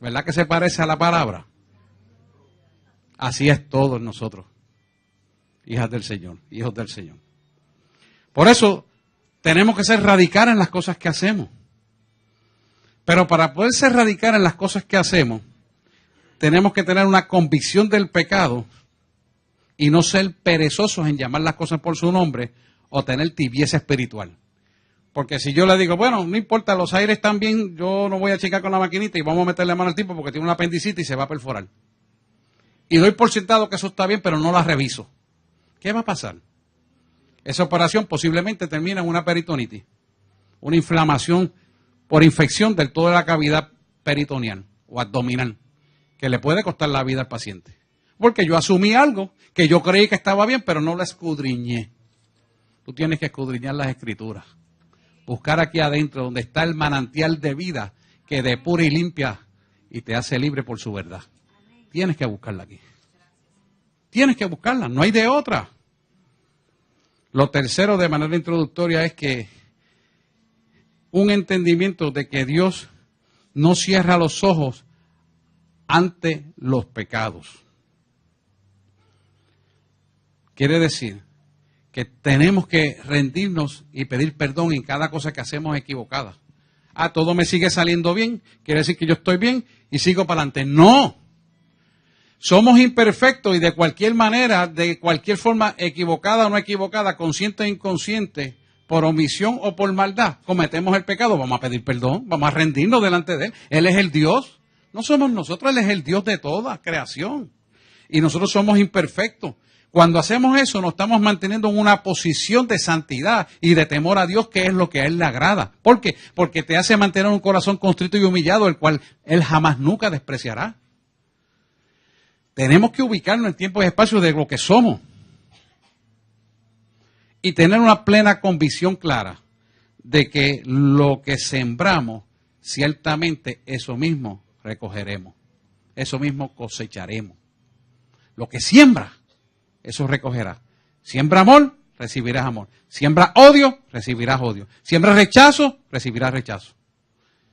Speaker 3: ¿Verdad que se parece a la palabra? Así es todo en nosotros. Hijas del Señor, hijos del Señor. Por eso tenemos que ser radicales en las cosas que hacemos. Pero para poder ser radicales en las cosas que hacemos, tenemos que tener una convicción del pecado y no ser perezosos en llamar las cosas por su nombre o tener tibieza espiritual. Porque si yo le digo, bueno, no importa, los aires están bien, yo no voy a checar con la maquinita y vamos a meterle mano al tipo porque tiene una apendicitis y se va a perforar. Y doy por sentado que eso está bien, pero no la reviso. ¿Qué va a pasar? Esa operación posiblemente termina en una peritonitis, una inflamación por infección de toda la cavidad peritoneal o abdominal, que le puede costar la vida al paciente. Porque yo asumí algo que yo creí que estaba bien, pero no la escudriñé. Tú tienes que escudriñar las escrituras. Buscar aquí adentro donde está el manantial de vida que depura y limpia y te hace libre por su verdad. Tienes que buscarla aquí. Tienes que buscarla, no hay de otra. Lo tercero de manera introductoria es que un entendimiento de que Dios no cierra los ojos ante los pecados. Quiere decir que tenemos que rendirnos y pedir perdón en cada cosa que hacemos equivocada. Ah, todo me sigue saliendo bien, quiere decir que yo estoy bien y sigo para adelante. ¡No! Somos imperfectos y de cualquier manera, de cualquier forma, equivocada o no equivocada, consciente o inconsciente, por omisión o por maldad, cometemos el pecado, vamos a pedir perdón, vamos a rendirnos delante de Él. Él es el Dios, no somos nosotros, Él es el Dios de toda creación. Y nosotros somos imperfectos. Cuando hacemos eso, nos estamos manteniendo en una posición de santidad y de temor a Dios, que es lo que a Él le agrada. ¿Por qué? Porque te hace mantener un corazón contrito y humillado, el cual Él jamás nunca despreciará. Tenemos que ubicarnos en tiempos y espacios de lo que somos. Y tener una plena convicción clara de que lo que sembramos, ciertamente eso mismo recogeremos. Eso mismo cosecharemos. Lo que siembra, eso recogerás. Siembra amor, recibirás amor. Siembra odio, recibirás odio. Siembra rechazo, recibirás rechazo.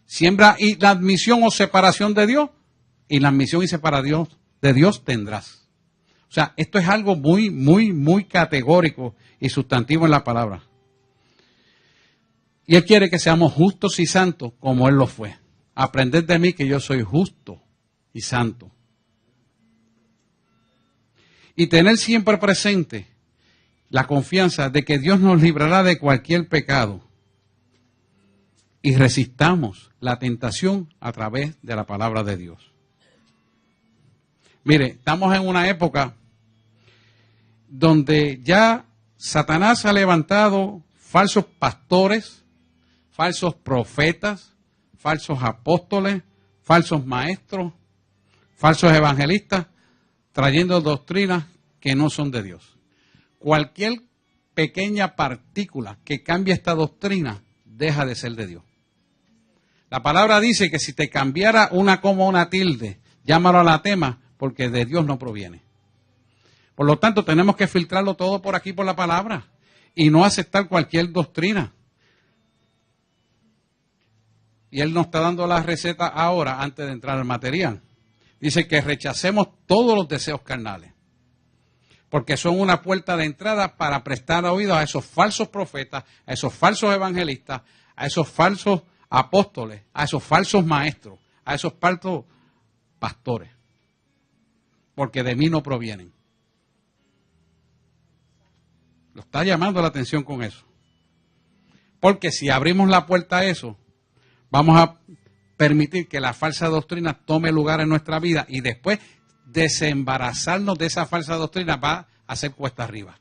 Speaker 3: Siembra inadmisión o separación de Dios, inadmisión y separación de Dios tendrás. O sea, esto es algo muy, muy, muy categórico y sustantivo en la palabra. Y Él quiere que seamos justos y santos como Él lo fue. Aprended de mí que yo soy justo y santo. Y tener siempre presente la confianza de que Dios nos librará de cualquier pecado. Y resistamos la tentación a través de la palabra de Dios. Mire, estamos en una época donde ya Satanás ha levantado falsos pastores, falsos profetas, falsos apóstoles, falsos maestros, falsos evangelistas, trayendo doctrinas que no son de Dios. Cualquier pequeña partícula que cambie esta doctrina deja de ser de Dios. La palabra dice que si te cambiara una coma o una tilde, llámalo anatema, porque de Dios no proviene. Por lo tanto, tenemos que filtrarlo todo por aquí, por la palabra, y no aceptar cualquier doctrina. Y Él nos está dando la receta ahora, antes de entrar al material. Dice que rechacemos todos los deseos carnales, porque son una puerta de entrada para prestar oídos a esos falsos profetas, a esos falsos evangelistas, a esos falsos apóstoles, a esos falsos maestros, a esos falsos pastores, porque de mí no provienen. Lo está llamando la atención con eso. Porque si abrimos la puerta a eso, vamos a permitir que la falsa doctrina tome lugar en nuestra vida y después desembarazarnos de esa falsa doctrina va a ser cuesta arriba.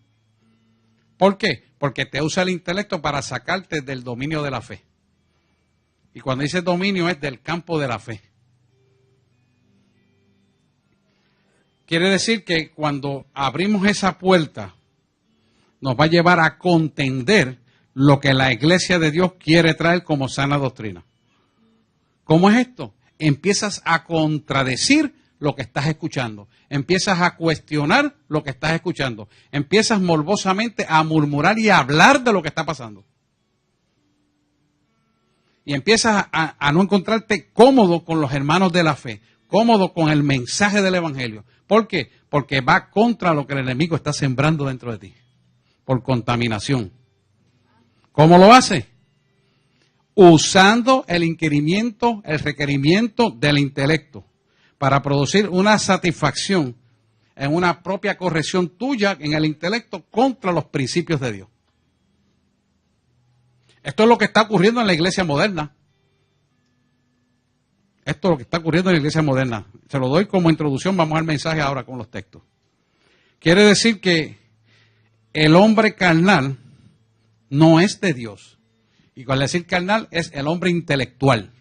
Speaker 3: ¿Por qué? Porque te usa el intelecto para sacarte del dominio de la fe. Y cuando dice dominio es del campo de la fe. Quiere decir que cuando abrimos esa puerta, nos va a llevar a contender lo que la iglesia de Dios quiere traer como sana doctrina. ¿Cómo es esto? Empiezas a contradecir lo que estás escuchando. Empiezas a cuestionar lo que estás escuchando. Empiezas morbosamente a murmurar y a hablar de lo que está pasando. Y empiezas a no encontrarte cómodo con los hermanos de la fe, cómodo con el mensaje del evangelio. ¿Por qué? Porque va contra lo que el enemigo está sembrando dentro de ti, por contaminación. ¿Cómo lo hace? Usando el requerimiento del intelecto para producir una satisfacción en una propia corrección tuya en el intelecto contra los principios de Dios. Esto es lo que está ocurriendo en la iglesia moderna. Esto es lo que está ocurriendo en la iglesia moderna. Se lo doy como introducción, vamos al mensaje ahora con los textos. Quiere decir que el hombre carnal no es de Dios. Y al decir carnal es el hombre intelectual.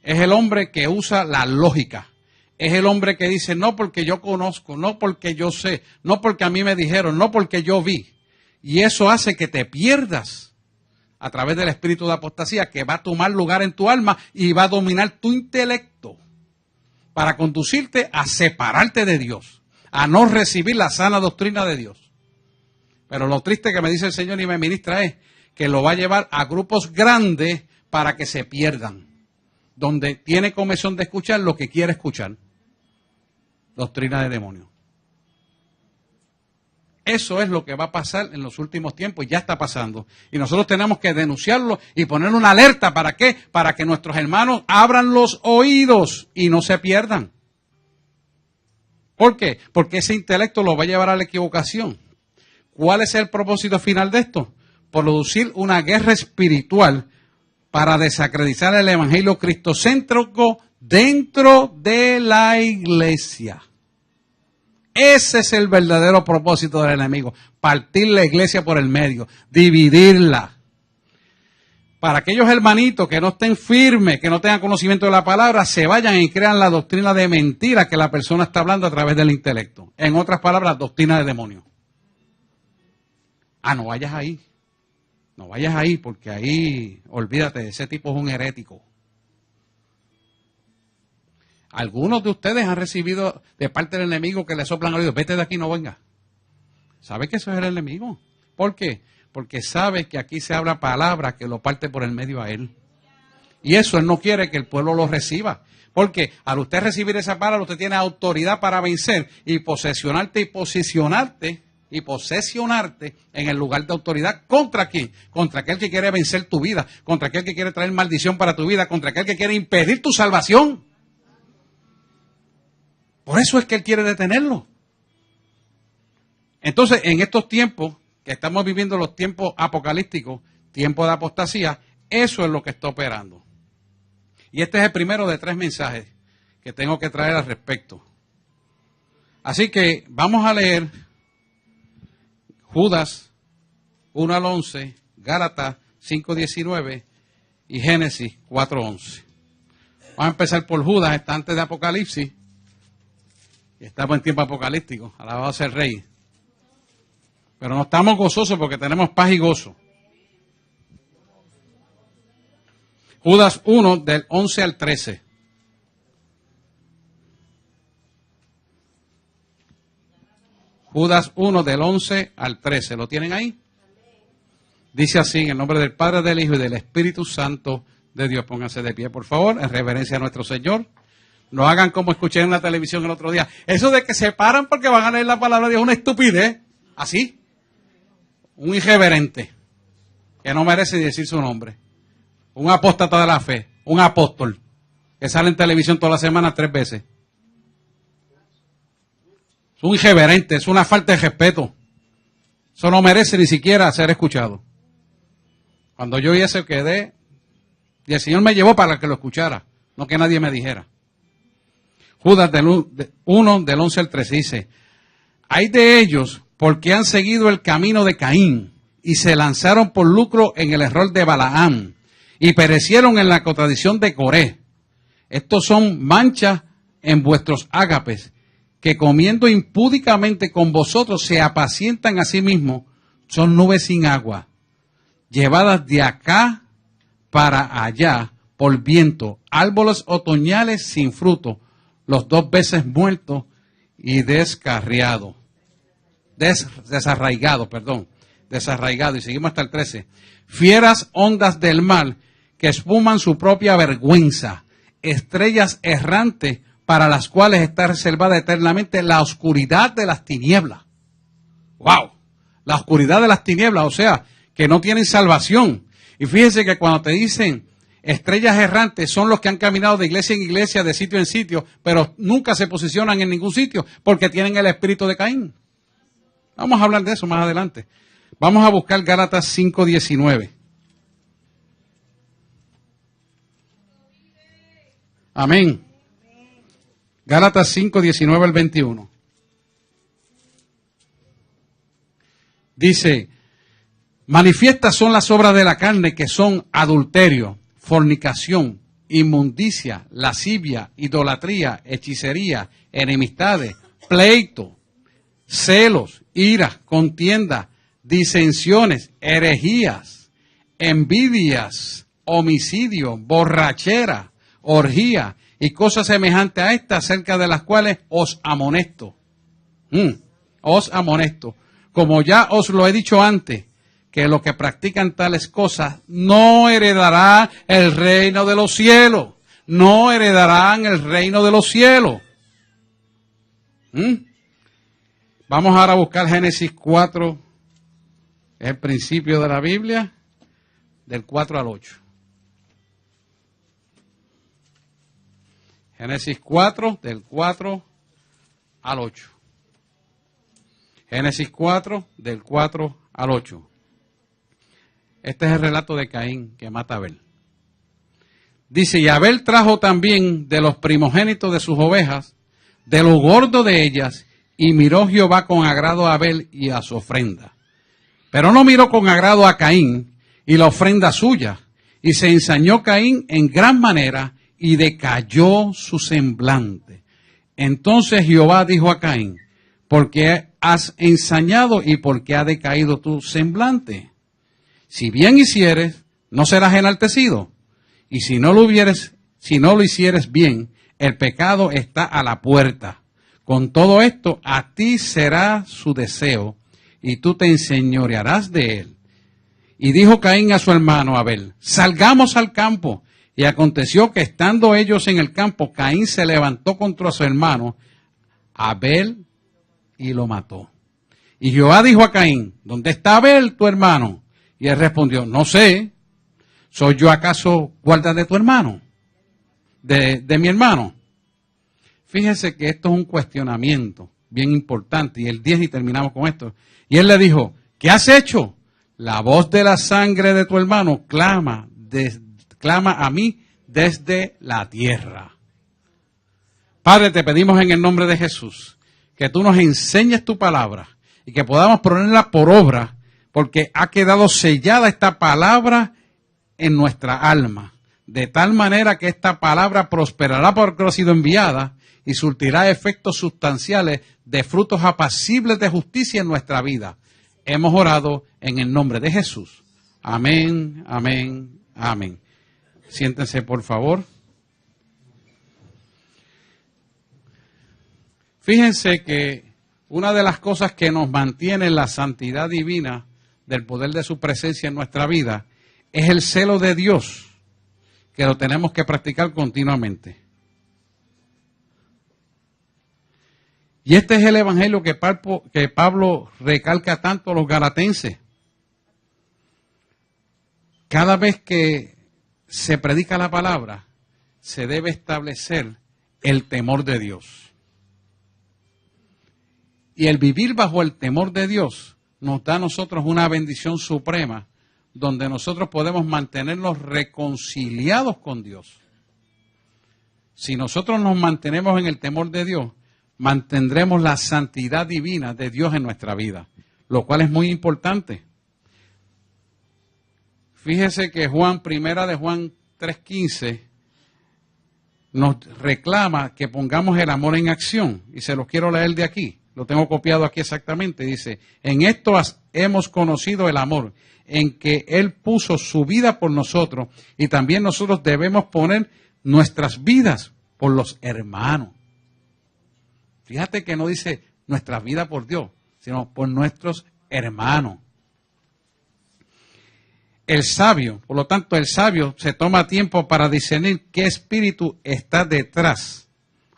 Speaker 3: Es el hombre que usa la lógica. Es el hombre que dice, no porque yo conozco, no porque yo sé, no porque a mí me dijeron, no porque yo vi. Y eso hace que te pierdas a través del espíritu de apostasía que va a tomar lugar en tu alma y va a dominar tu intelecto para conducirte a separarte de Dios, a no recibir la sana doctrina de Dios. Pero lo triste que me dice el Señor y me ministra es que lo va a llevar a grupos grandes para que se pierdan, donde tiene comezón de escuchar lo que quiere escuchar. Doctrina de demonios. Eso es lo que va a pasar en los últimos tiempos, ya está pasando. Y nosotros tenemos que denunciarlo y poner una alerta. ¿Para qué? Para que nuestros hermanos abran los oídos y no se pierdan. ¿Por qué? Porque ese intelecto lo va a llevar a la equivocación. ¿Cuál es el propósito final de esto? Producir una guerra espiritual para desacreditar el evangelio cristocéntrico dentro de la iglesia. Ese es el verdadero propósito del enemigo, partir la iglesia por el medio, dividirla. Para aquellos hermanitos que no estén firmes, que no tengan conocimiento de la palabra, se vayan y crean la doctrina de mentira que la persona está hablando a través del intelecto. En otras palabras, doctrina de demonios. No vayas ahí. No vayas ahí porque ahí, olvídate, ese tipo es un herético. Algunos de ustedes han recibido de parte del enemigo que le soplan al oído, vete de aquí, no venga. ¿Sabe que eso es el enemigo? ¿Por qué? Porque sabe que aquí se habla palabra que lo parte por el medio a él. Y eso él no quiere que el pueblo lo reciba. Porque al usted recibir esa palabra, usted tiene autoridad para vencer y posesionarte y posicionarte en el lugar de autoridad. ¿Contra quién? Contra aquel que quiere vencer tu vida, contra aquel que quiere traer maldición para tu vida, contra aquel que quiere impedir tu salvación. Por eso es que él quiere detenerlo. Entonces, en estos tiempos, que estamos viviendo los tiempos apocalípticos, tiempos de apostasía, eso es lo que está operando. Y este es el primero de 3 mensajes que tengo que traer al respecto. Así que vamos a leer Judas 1 al 11, Gálatas 5:19 y Génesis 4:11. Vamos a empezar por Judas, está antes de Apocalipsis. Y estamos en tiempo apocalíptico, alabado sea el Rey. Pero no estamos gozosos porque tenemos paz y gozo. Judas 1, del 11 al 13. Judas 1, del 11 al 13. ¿Lo tienen ahí? Dice así, en el nombre del Padre, del Hijo y del Espíritu Santo de Dios. Pónganse de pie, por favor, en reverencia a nuestro Señor. No hagan como escuché en la televisión el otro día. Eso de que se paran porque van a leer la palabra de Dios es una estupidez. Así. Un irreverente que no merece decir su nombre. Un apóstata de la fe, un apóstol, que sale en televisión toda la semana 3 veces. Es un irreverente, es una falta de respeto. Eso no merece ni siquiera ser escuchado. Cuando yo oí eso quedé, y el Señor me llevó para que lo escuchara, no que nadie me dijera. Judas 1, del 11 al 13 dice, hay de ellos porque han seguido el camino de Caín y se lanzaron por lucro en el error de Balaam y perecieron en la contradicción de Coré. Estos son manchas en vuestros ágapes, que comiendo impúdicamente con vosotros se apacientan a sí mismos, son nubes sin agua, llevadas de acá para allá por viento, árboles otoñales sin fruto, los 2 veces muertos y desarraigados. Y seguimos hasta el 13. Fieras ondas del mar que espuman su propia vergüenza, estrellas errantes para las cuales está reservada eternamente la oscuridad de las tinieblas. ¡Wow! La oscuridad de las tinieblas, o sea, que no tienen salvación. Y fíjense que cuando te dicen estrellas errantes, son los que han caminado de iglesia en iglesia, de sitio en sitio, pero nunca se posicionan en ningún sitio porque tienen el espíritu de Caín. Vamos a hablar de eso más adelante. Vamos a buscar Gálatas 5:19. Amén. Gálatas 5:19 al 21. Dice, manifiestas son las obras de la carne, que son adulterio, fornicación, inmundicia, lascivia, idolatría, hechicería, enemistades, pleito, celos, ira, contienda, disensiones, herejías, envidias, homicidio, borrachera, orgía y cosas semejantes a estas, acerca de las cuales os amonesto. Os amonesto. Como ya os lo he dicho antes, que los que practican tales cosas no heredarán el reino de los cielos. No heredarán el reino de los cielos. Vamos ahora a buscar Génesis 4, es el principio de la Biblia, del 4 al 8. Génesis 4, del 4 al 8. Génesis 4, del 4 al 8. Este es el relato de Caín que mata a Abel. Dice, y Abel trajo también de los primogénitos de sus ovejas, de lo gordo de ellas, y miró Jehová con agrado a Abel y a su ofrenda. Pero no miró con agrado a Caín y la ofrenda suya, y se ensañó Caín en gran manera, y decayó su semblante. Entonces Jehová dijo a Caín, ¿por qué has ensañado y por qué ha decaído tu semblante? Si bien hicieres, no serás enaltecido. Y si no lo hicieres bien, El pecado está a la puerta. Con todo esto, a ti será su deseo, y tú te enseñorearás de él. Y dijo Caín a su hermano Abel, salgamos al campo. Y aconteció que estando ellos en el campo, Caín se levantó contra su hermano Abel y lo mató. Y Jehová dijo a Caín, ¿dónde está Abel, tu hermano? Y él respondió, no sé, ¿soy yo acaso guarda de tu hermano? De mi hermano. Fíjese que esto es un cuestionamiento bien importante. Y el 10 y terminamos con esto. Y él le dijo, ¿qué has hecho? La voz de la sangre de tu hermano clama a mí desde la tierra. Padre, te pedimos en el nombre de Jesús que tú nos enseñes tu palabra y que podamos ponerla por obra, porque ha quedado sellada esta palabra en nuestra alma, de tal manera que esta palabra prosperará porque ha sido enviada y surtirá efectos sustanciales de frutos apacibles de justicia en nuestra vida. Hemos orado en el nombre de Jesús. Amén, amén, amén. Siéntense, por favor. Fíjense que una de las cosas que nos mantiene en la santidad divina del poder de su presencia en nuestra vida es el celo de Dios, que lo tenemos que practicar continuamente. Y este es el evangelio que Pablo recalca tanto a los galatenses. Cada vez que se predica la palabra, se debe establecer el temor de Dios. Y el vivir bajo el temor de Dios nos da a nosotros una bendición suprema, donde nosotros podemos mantenernos reconciliados con Dios. Si nosotros nos mantenemos en el temor de Dios, mantendremos la santidad divina de Dios en nuestra vida, lo cual es muy importante. Fíjese que primera de Juan 3:15 nos reclama que pongamos el amor en acción, y se los quiero leer de aquí. Lo tengo copiado aquí exactamente. Dice, en esto hemos conocido el amor, en que Él puso su vida por nosotros, y también nosotros debemos poner nuestras vidas por los hermanos. Fíjate que no dice nuestra vida por Dios, sino por nuestros hermanos. El sabio, por lo tanto, el sabio se toma tiempo para discernir qué espíritu está detrás,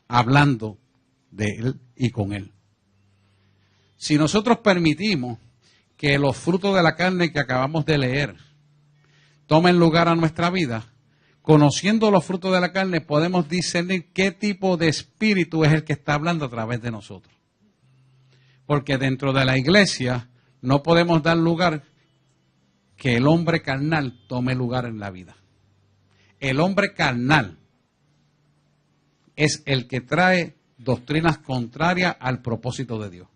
Speaker 3: hablando de él y con él. Si nosotros permitimos que los frutos de la carne que acabamos de leer tomen lugar a nuestra vida, conociendo los frutos de la carne podemos discernir qué tipo de espíritu es el que está hablando a través de nosotros. Porque dentro de la iglesia no podemos dar lugar que el hombre carnal tome lugar en la vida. El hombre carnal es el que trae doctrinas contrarias al propósito de Dios.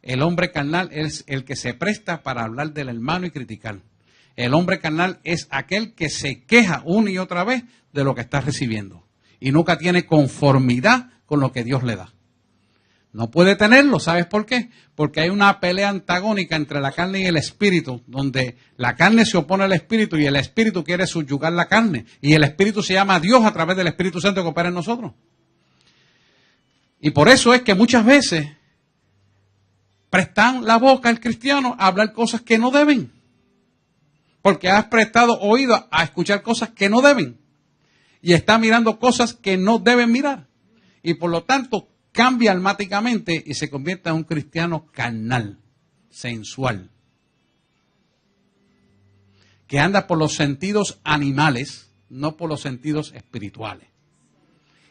Speaker 3: El hombre carnal es el que se presta para hablar del hermano y criticar. El hombre carnal es aquel que se queja una y otra vez de lo que está recibiendo y nunca tiene conformidad con lo que Dios le da. No puede tenerlo, ¿sabes por qué? Porque hay una pelea antagónica entre la carne y el espíritu, donde la carne se opone al espíritu y el espíritu quiere subyugar la carne. Y el espíritu se llama Dios a través del Espíritu Santo que opera en nosotros. Y por eso es que muchas veces prestan la boca al cristiano a hablar cosas que no deben. Porque has prestado oído a escuchar cosas que no deben. Y está mirando cosas que no deben mirar. Y por lo tanto cambia almáticamente y se convierte en un cristiano carnal, sensual. Que anda por los sentidos animales, no por los sentidos espirituales.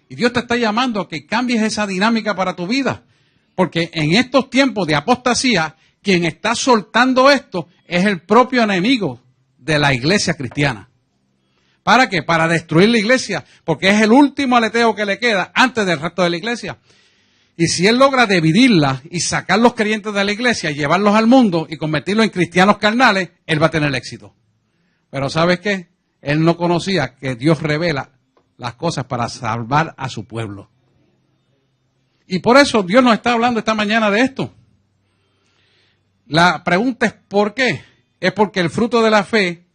Speaker 3: Y Dios te está llamando a que cambies esa dinámica para tu vida. Porque en estos tiempos de apostasía, quien está soltando esto es el propio enemigo de la iglesia cristiana. ¿Para qué? Para destruir la iglesia, porque es el último aleteo que le queda antes del resto de la iglesia. Y si él logra dividirla y sacar los creyentes de la iglesia, llevarlos al mundo y convertirlos en cristianos carnales, él va a tener éxito. Pero ¿sabes qué? Él no conocía que Dios revela las cosas para salvar a su pueblo. Y por eso Dios nos está hablando esta mañana de esto. La pregunta es ¿por qué? Es porque el fruto de la fe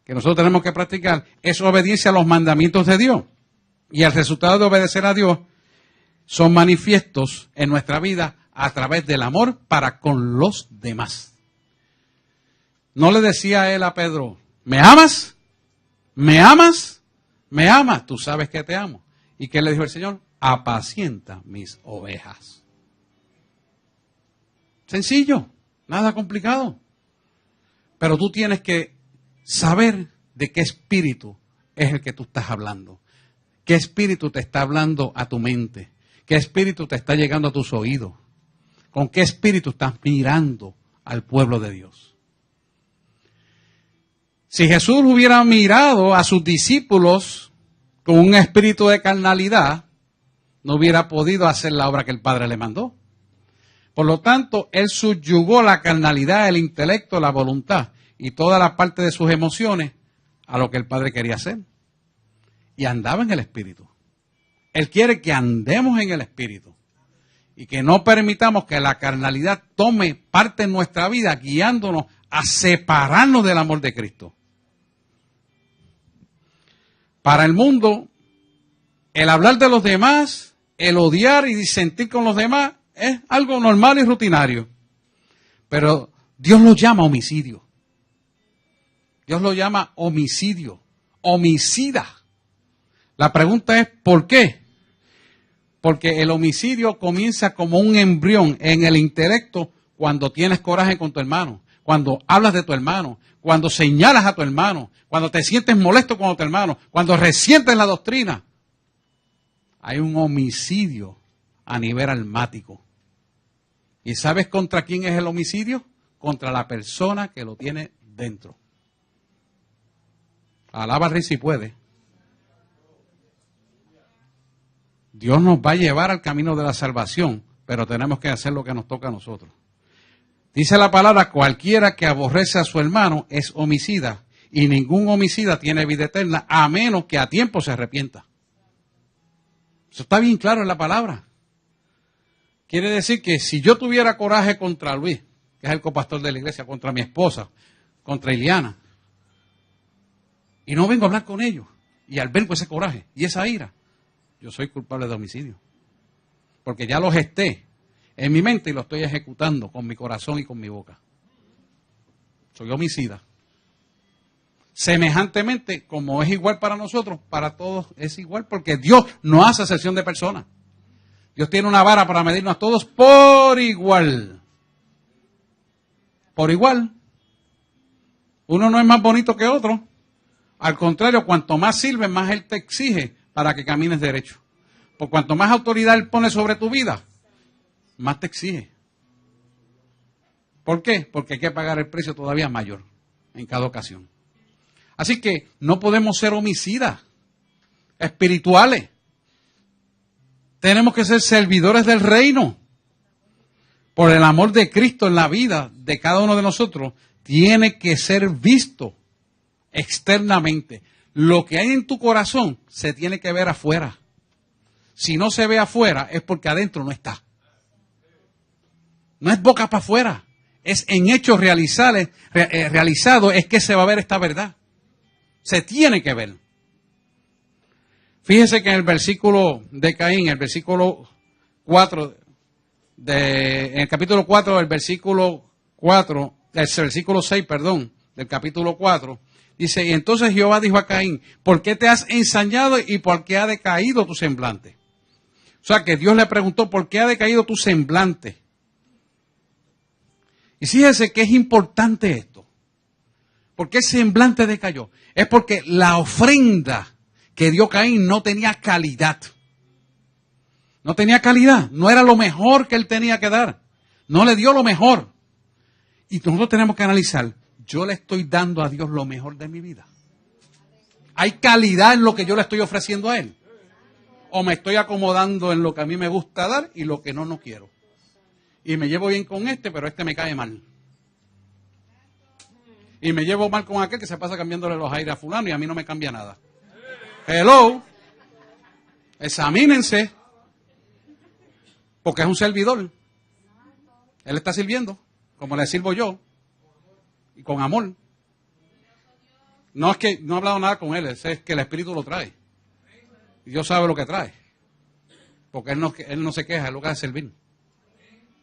Speaker 3: que nosotros tenemos que practicar es obediencia a los mandamientos de Dios. Y el resultado de obedecer a Dios son manifiestos en nuestra vida a través del amor para con los demás. No le decía él a Pedro, ¿me amas? ¿Me amas? ¿Me amas? Tú sabes que te amo. ¿Y qué le dijo el Señor? Apacienta mis ovejas. Sencillo, nada complicado. Pero tú tienes que saber de qué espíritu es el que tú estás hablando. ¿Qué espíritu te está hablando a tu mente? ¿Qué espíritu te está llegando a tus oídos? ¿Con qué espíritu estás mirando al pueblo de Dios? Si Jesús hubiera mirado a sus discípulos con un espíritu de carnalidad, no hubiera podido hacer la obra que el Padre le mandó. Por lo tanto, Él subyugó la carnalidad, el intelecto, la voluntad y toda la parte de sus emociones a lo que el Padre quería hacer. Y andaba en el Espíritu. Él quiere que andemos en el Espíritu y que no permitamos que la carnalidad tome parte en nuestra vida, guiándonos a separarnos del amor de Cristo. Para el mundo, el hablar de los demás, el odiar y disentir con los demás es algo normal y rutinario. Pero Dios lo llama homicidio. Dios lo llama homicidio, homicida. La pregunta es, ¿por qué? Porque el homicidio comienza como un embrión en el intelecto cuando tienes coraje con tu hermano, cuando hablas de tu hermano, cuando señalas a tu hermano, cuando te sientes molesto con tu hermano, cuando resientes la doctrina. Hay un homicidio a nivel almático. ¿Y sabes contra quién es el homicidio? Contra la persona que lo tiene dentro. Alaba al Rey si puede. Dios nos va a llevar al camino de la salvación, pero tenemos que hacer lo que nos toca a nosotros. Dice la palabra, cualquiera que aborrece a su hermano es homicida, y ningún homicida tiene vida eterna, a menos que a tiempo se arrepienta. Eso está bien claro en la palabra. Quiere decir que si yo tuviera coraje contra Luis, que es el copastor de la iglesia, contra mi esposa, contra Iliana, y no vengo a hablar con ellos, y al ver ese coraje y esa ira, yo soy culpable de homicidio. Porque ya lo gesté en mi mente y lo estoy ejecutando con mi corazón y con mi boca. Soy homicida. Semejantemente, como es igual para nosotros, para todos es igual, porque Dios no hace excepción de personas. Dios tiene una vara para medirnos a todos por igual. Por igual. Uno no es más bonito que otro. Al contrario, cuanto más sirve, más Él te exige para que camines derecho. Por cuanto más autoridad Él pone sobre tu vida, más te exige. ¿Por qué? Porque hay que pagar el precio todavía mayor en cada ocasión. Así que no podemos ser homicidas espirituales. Tenemos que ser servidores del reino. Por el amor de Cristo en la vida de cada uno de nosotros, tiene que ser visto externamente. Lo que hay en tu corazón se tiene que ver afuera. Si no se ve afuera es porque adentro no está. No es boca para afuera. Es en hechos realizados es que se va a ver esta verdad. Se tiene que ver. Fíjese que en el versículo de Caín, el versículo 4, en el capítulo 4, el versículo 6, del capítulo 4, dice, y entonces Jehová dijo a Caín, ¿por qué te has ensañado y por qué ha decaído tu semblante? O sea que Dios le preguntó, ¿por qué ha decaído tu semblante? Y fíjese que es importante esto. ¿Por qué el semblante decayó? Es porque la ofrenda que dio Caín no tenía calidad. No tenía calidad. No era lo mejor que él tenía que dar. No le dio lo mejor. Y nosotros tenemos que analizar, ¿yo le estoy dando a Dios lo mejor de mi vida? ¿Hay calidad en lo que yo le estoy ofreciendo a Él? ¿O me estoy acomodando en lo que a mí me gusta dar y lo que no quiero? Y me llevo bien con este, pero este me cae mal. Y me llevo mal con aquel que se pasa cambiándole los aires a fulano y a mí no me cambia nada. Hello. Examínense. Porque es un servidor. Él está sirviendo, como le sirvo yo. Y con amor. No es que no he hablado nada con él, es que el Espíritu lo trae. Y Dios sabe lo que trae. Porque Él no se queja, Él lo que hace es servir.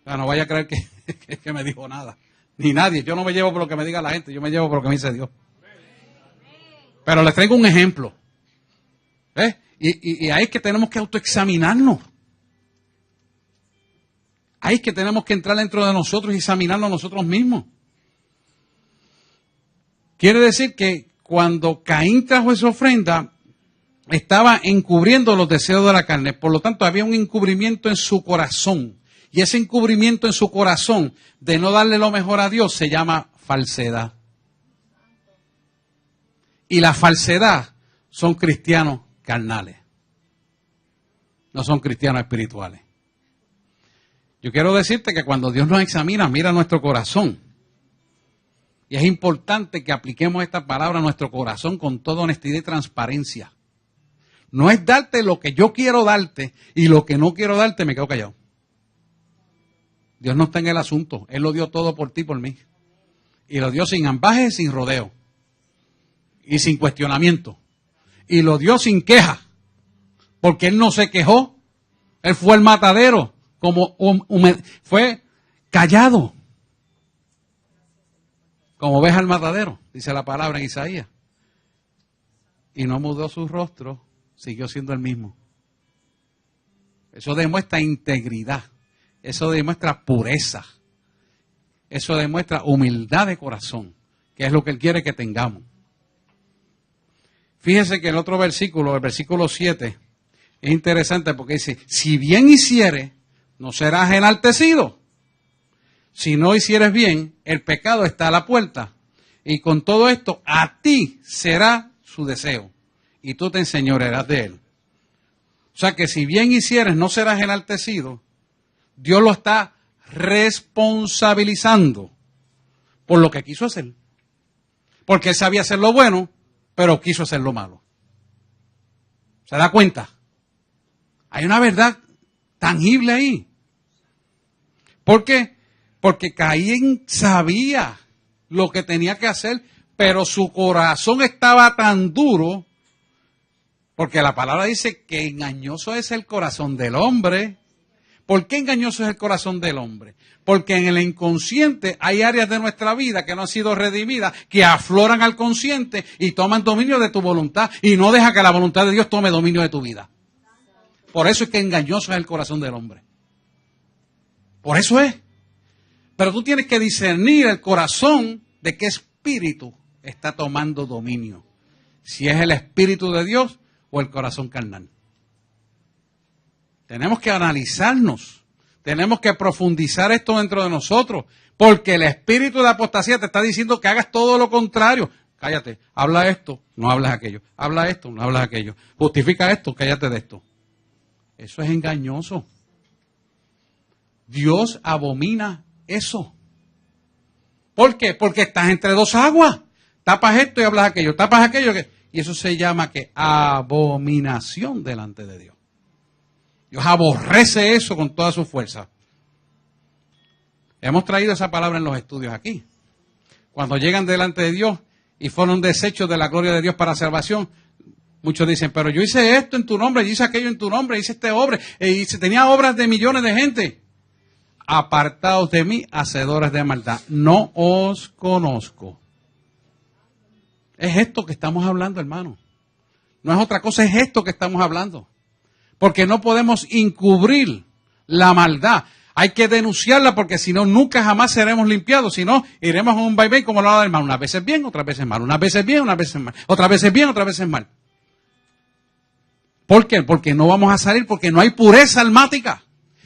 Speaker 3: O sea, no vaya a creer que me dijo nada. Ni nadie. Yo no me llevo por lo que me diga la gente, yo me llevo por lo que me dice Dios. Pero les traigo un ejemplo. Y ahí es que tenemos que autoexaminarnos. Ahí es que tenemos que entrar dentro de nosotros y examinarnos nosotros mismos. Quiere decir que cuando Caín trajo esa ofrenda, estaba encubriendo los deseos de la carne. Por lo tanto, había un encubrimiento en su corazón. Y ese encubrimiento en su corazón de no darle lo mejor a Dios se llama falsedad. Y la falsedad son cristianos carnales. No son cristianos espirituales. Yo quiero decirte que cuando Dios nos examina, mira nuestro corazón. Y es importante que apliquemos esta palabra a nuestro corazón con toda honestidad y transparencia. No es darte lo que yo quiero darte y lo que no quiero darte me quedo callado. Dios no está en el asunto. Él lo dio todo por ti y por mí. Y lo dio sin ambaje, sin rodeo. Y sin cuestionamiento. Y lo dio sin queja. Porque Él no se quejó. Él fue el matadero. Fue callado. Como oveja al matadero, dice la palabra en Isaías. Y no mudó su rostro, siguió siendo el mismo. Eso demuestra integridad. Eso demuestra pureza. Eso demuestra humildad de corazón, que es lo que Él quiere que tengamos. Fíjese que el otro versículo, el versículo 7, es interesante porque dice, si bien hicieres, no serás enaltecido. Si no hicieres bien, el pecado está a la puerta. Y con todo esto, a ti será su deseo. Y tú te enseñorearás de él. O sea que si bien hicieres, no serás enaltecido. Dios lo está responsabilizando por lo que quiso hacer. Porque Él sabía hacer lo bueno, pero quiso hacer lo malo. ¿Se da cuenta? Hay una verdad tangible ahí. ¿Por qué? Porque Caín sabía lo que tenía que hacer, pero su corazón estaba tan duro, porque la palabra dice que engañoso es el corazón del hombre. ¿Por qué engañoso es el corazón del hombre? Porque en el inconsciente hay áreas de nuestra vida que no han sido redimidas, que afloran al consciente y toman dominio de tu voluntad y no deja que la voluntad de Dios tome dominio de tu vida. Por eso es que engañoso es el corazón del hombre. Por eso es. Pero tú tienes que discernir el corazón de qué espíritu está tomando dominio. Si es el espíritu de Dios o el corazón carnal. Tenemos que analizarnos. Tenemos que profundizar esto dentro de nosotros. Porque el espíritu de apostasía te está diciendo que hagas todo lo contrario. Cállate, habla esto, no hablas aquello. Habla esto, no hablas aquello. Justifica esto, cállate de esto. Eso es engañoso. Dios abomina eso. ¿Por qué? Porque estás entre dos aguas. Tapas esto y hablas aquello. Tapas aquello. Y eso se llama que abominación delante de Dios. Dios aborrece eso con toda su fuerza. Hemos traído esa palabra en los estudios aquí. Cuando llegan delante de Dios y fueron desechos de la gloria de Dios para salvación, muchos dicen, pero yo hice esto en tu nombre, yo hice aquello en tu nombre, hice este obra, y tenía obras de millones de gente. Apartaos de mí, hacedores de maldad. No os conozco. Es esto que estamos hablando, hermano. No es otra cosa, es esto que estamos hablando. Porque no podemos encubrir la maldad. Hay que denunciarla porque si no, nunca jamás seremos limpiados. Si no, iremos a un vaivén como lo del mal. Unas veces bien, otras veces mal. Unas veces bien, unas veces mal. Otras veces bien, otras veces mal. ¿Por qué? Porque no vamos a salir porque no hay pureza almática.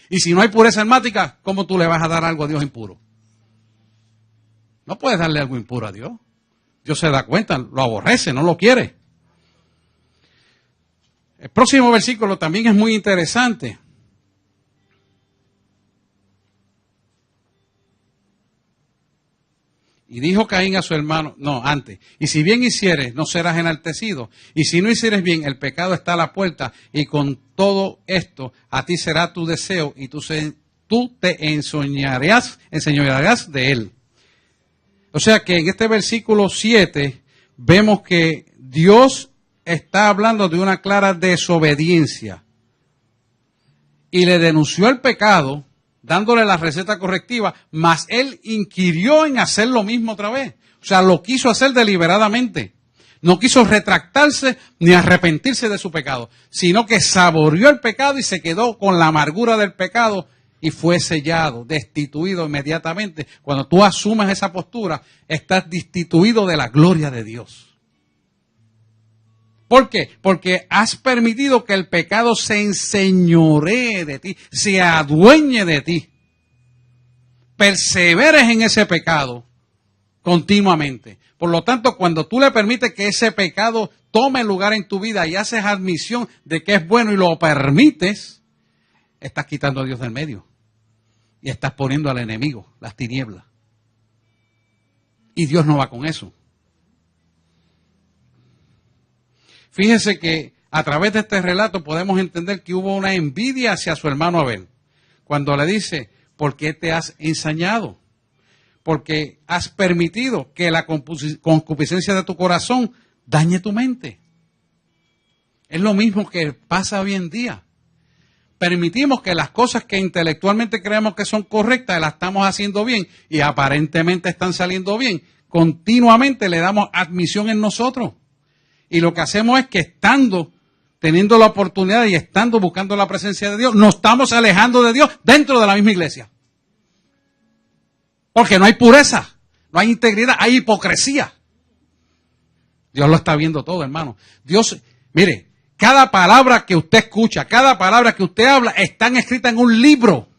Speaker 3: Y si no hay pureza almática, ¿cómo tú le vas a dar algo a Dios impuro? No puedes darle algo impuro a Dios. Dios se da cuenta, lo aborrece, no lo quiere. El próximo versículo también es muy interesante. Y dijo Caín a su hermano, y si bien hicieres, no serás enaltecido. Y si no hicieres bien, el pecado está a la puerta. Y con todo esto, a ti será tu deseo y tú te enseñorearás de él. O sea que en este versículo 7 vemos que Dios está hablando de una clara desobediencia y le denunció el pecado, dándole la receta correctiva, mas él inquirió en hacer lo mismo otra vez. O sea, lo quiso hacer deliberadamente. No quiso retractarse ni arrepentirse de su pecado, sino que saboreó el pecado y se quedó con la amargura del pecado y fue sellado, destituido inmediatamente. Cuando tú asumes esa postura, estás destituido de la gloria de Dios. ¿Por qué? Porque has permitido que el pecado se enseñoree de ti, se adueñe de ti. Perseveres en ese pecado continuamente. Por lo tanto, cuando tú le permites que ese pecado tome lugar en tu vida y haces admisión de que es bueno y lo permites, estás quitando a Dios del medio. Y estás poniendo al enemigo, las tinieblas. Y Dios no va con eso. Fíjese que a través de este relato podemos entender que hubo una envidia hacia su hermano Abel. Cuando le dice, ¿por qué te has ensañado? Porque has permitido que la concupiscencia de tu corazón dañe tu mente. Es lo mismo que pasa hoy en día. Permitimos que las cosas que intelectualmente creemos que son correctas, las estamos haciendo bien y aparentemente están saliendo bien. Continuamente le damos admisión en nosotros. Y lo que hacemos es que teniendo la oportunidad y estando buscando la presencia de Dios, nos estamos alejando de Dios dentro de la misma iglesia. Porque no hay pureza, no hay integridad, hay hipocresía. Dios lo está viendo todo, hermano. Dios, mire, cada palabra que usted escucha, cada palabra que usted habla, están escritas en un libro.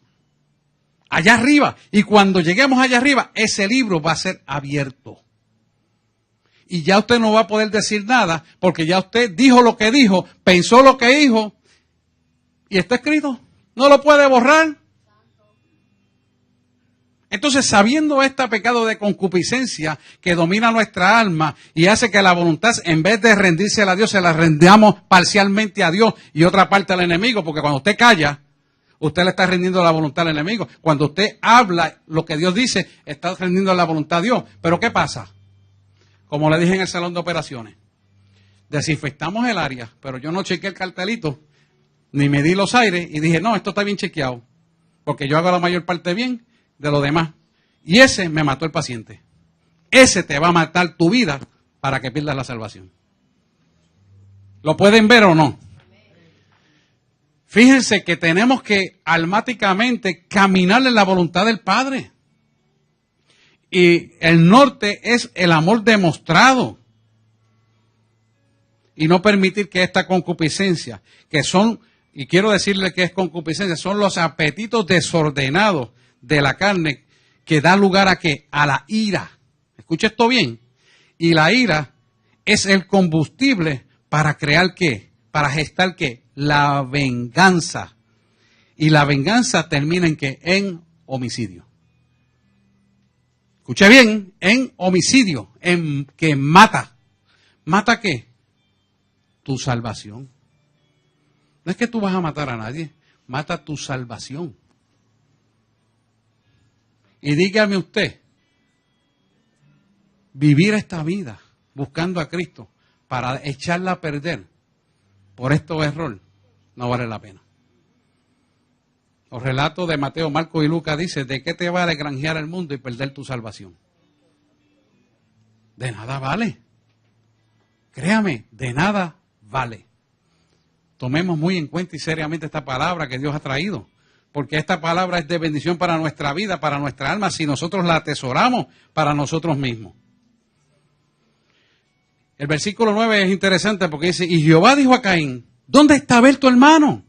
Speaker 3: Allá arriba. Y cuando lleguemos allá arriba, ese libro va a ser abierto. Y ya usted no va a poder decir nada, porque ya usted dijo lo que dijo, pensó lo que dijo, y está escrito. No lo puede borrar. Entonces, sabiendo este pecado de concupiscencia que domina nuestra alma y hace que la voluntad, en vez de rendirse a Dios, se la rendamos parcialmente a Dios y otra parte al enemigo, porque cuando usted calla, usted le está rendiendo la voluntad al enemigo. Cuando usted habla lo que Dios dice, está rendiendo la voluntad a Dios. Pero ¿qué pasa? Como le dije en el salón de operaciones, desinfectamos el área, pero yo no chequeé el cartelito, ni medí los aires, y dije, no, esto está bien chequeado, porque yo hago la mayor parte bien de lo demás. Y ese me mató el paciente. Ese te va a matar tu vida para que pierdas la salvación. ¿Lo pueden ver o no? Fíjense que tenemos que almáticamente caminar en la voluntad del Padre. Y el norte es el amor demostrado. Y no permitir que esta concupiscencia, que son, y quiero decirle que es concupiscencia, son los apetitos desordenados de la carne que da lugar a ¿qué? A la ira. Escuche esto bien. Y la ira es el combustible para crear ¿qué? Para gestar ¿qué? La venganza. Y la venganza termina en ¿qué? En homicidio. Escuche bien, en homicidio, en que mata. ¿Mata qué? Tu salvación. No es que tú vas a matar a nadie, mata tu salvación. Y dígame usted, vivir esta vida buscando a Cristo para echarla a perder por estos errores, no vale la pena. Los relatos de Mateo, Marcos y Lucas dicen, ¿de qué te vale granjear el mundo y perder tu salvación? De nada vale. Créame, de nada vale. Tomemos muy en cuenta y seriamente esta palabra que Dios ha traído, porque esta palabra es de bendición para nuestra vida, para nuestra alma, si nosotros la atesoramos para nosotros mismos. El versículo 9 es interesante porque dice, y Jehová dijo a Caín, ¿dónde está Abel tu hermano?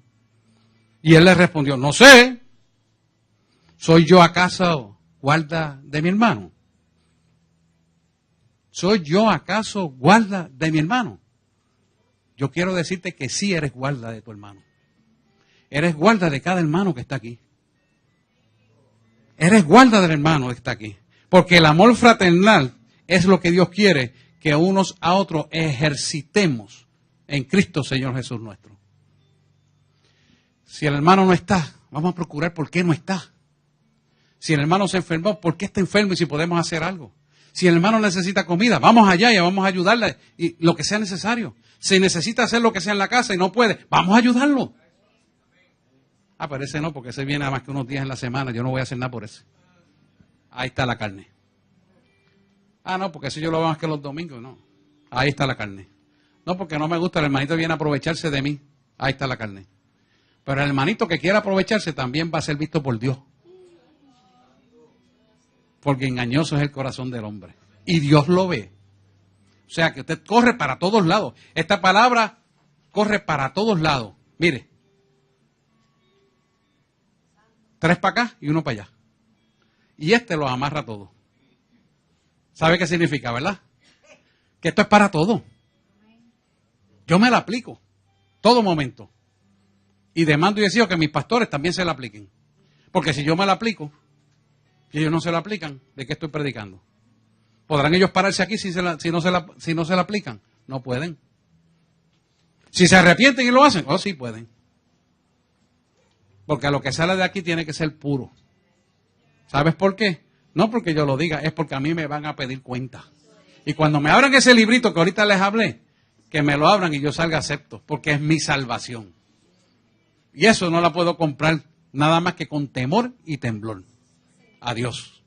Speaker 3: Y él le respondió, no sé, ¿soy yo acaso guarda de mi hermano? ¿Soy yo acaso guarda de mi hermano? Yo quiero decirte que sí eres guarda de tu hermano. Eres guarda de cada hermano que está aquí. Eres guarda del hermano que está aquí. Porque el amor fraternal es lo que Dios quiere que unos a otros ejercitemos en Cristo Señor Jesús nuestro. Si el hermano no está, vamos a procurar por qué no está. Si el hermano se enfermó, ¿por qué está enfermo y si podemos hacer algo? Si el hermano necesita comida, vamos allá y vamos a ayudarle y lo que sea necesario. Si necesita hacer lo que sea en la casa y no puede, vamos a ayudarlo. Ah, pero ese no, porque ese viene a más que unos días en la semana, yo no voy a hacer nada por ese. Ahí está la carne. Ah, no, porque ese yo lo veo más que los domingos, no. Ahí está la carne. No, porque no me gusta, el hermanito viene a aprovecharse de mí. Ahí está la carne. Pero el hermanito que quiera aprovecharse también va a ser visto por Dios. Porque engañoso es el corazón del hombre. Y Dios lo ve. O sea que usted corre para todos lados. Esta palabra corre para todos lados. Mire. 3 para acá y 1 para allá. Y este los amarra todos. ¿Sabe qué significa, verdad? Que esto es para todo. Yo me la aplico. Todo momento. Y demando y decido que mis pastores también se la apliquen. Porque si yo me la aplico y ellos no se la aplican, ¿de qué estoy predicando? ¿Podrán ellos pararse aquí si no se la aplican? No pueden. Si se arrepienten y lo hacen, oh sí pueden. Porque a lo que sale de aquí tiene que ser puro. ¿Sabes por qué? No porque yo lo diga, es porque a mí me van a pedir cuenta. Y cuando me abran ese librito que ahorita les hablé, que me lo abran y yo salga acepto, porque es mi salvación. Y eso no la puedo comprar nada más que con temor y temblor a Dios.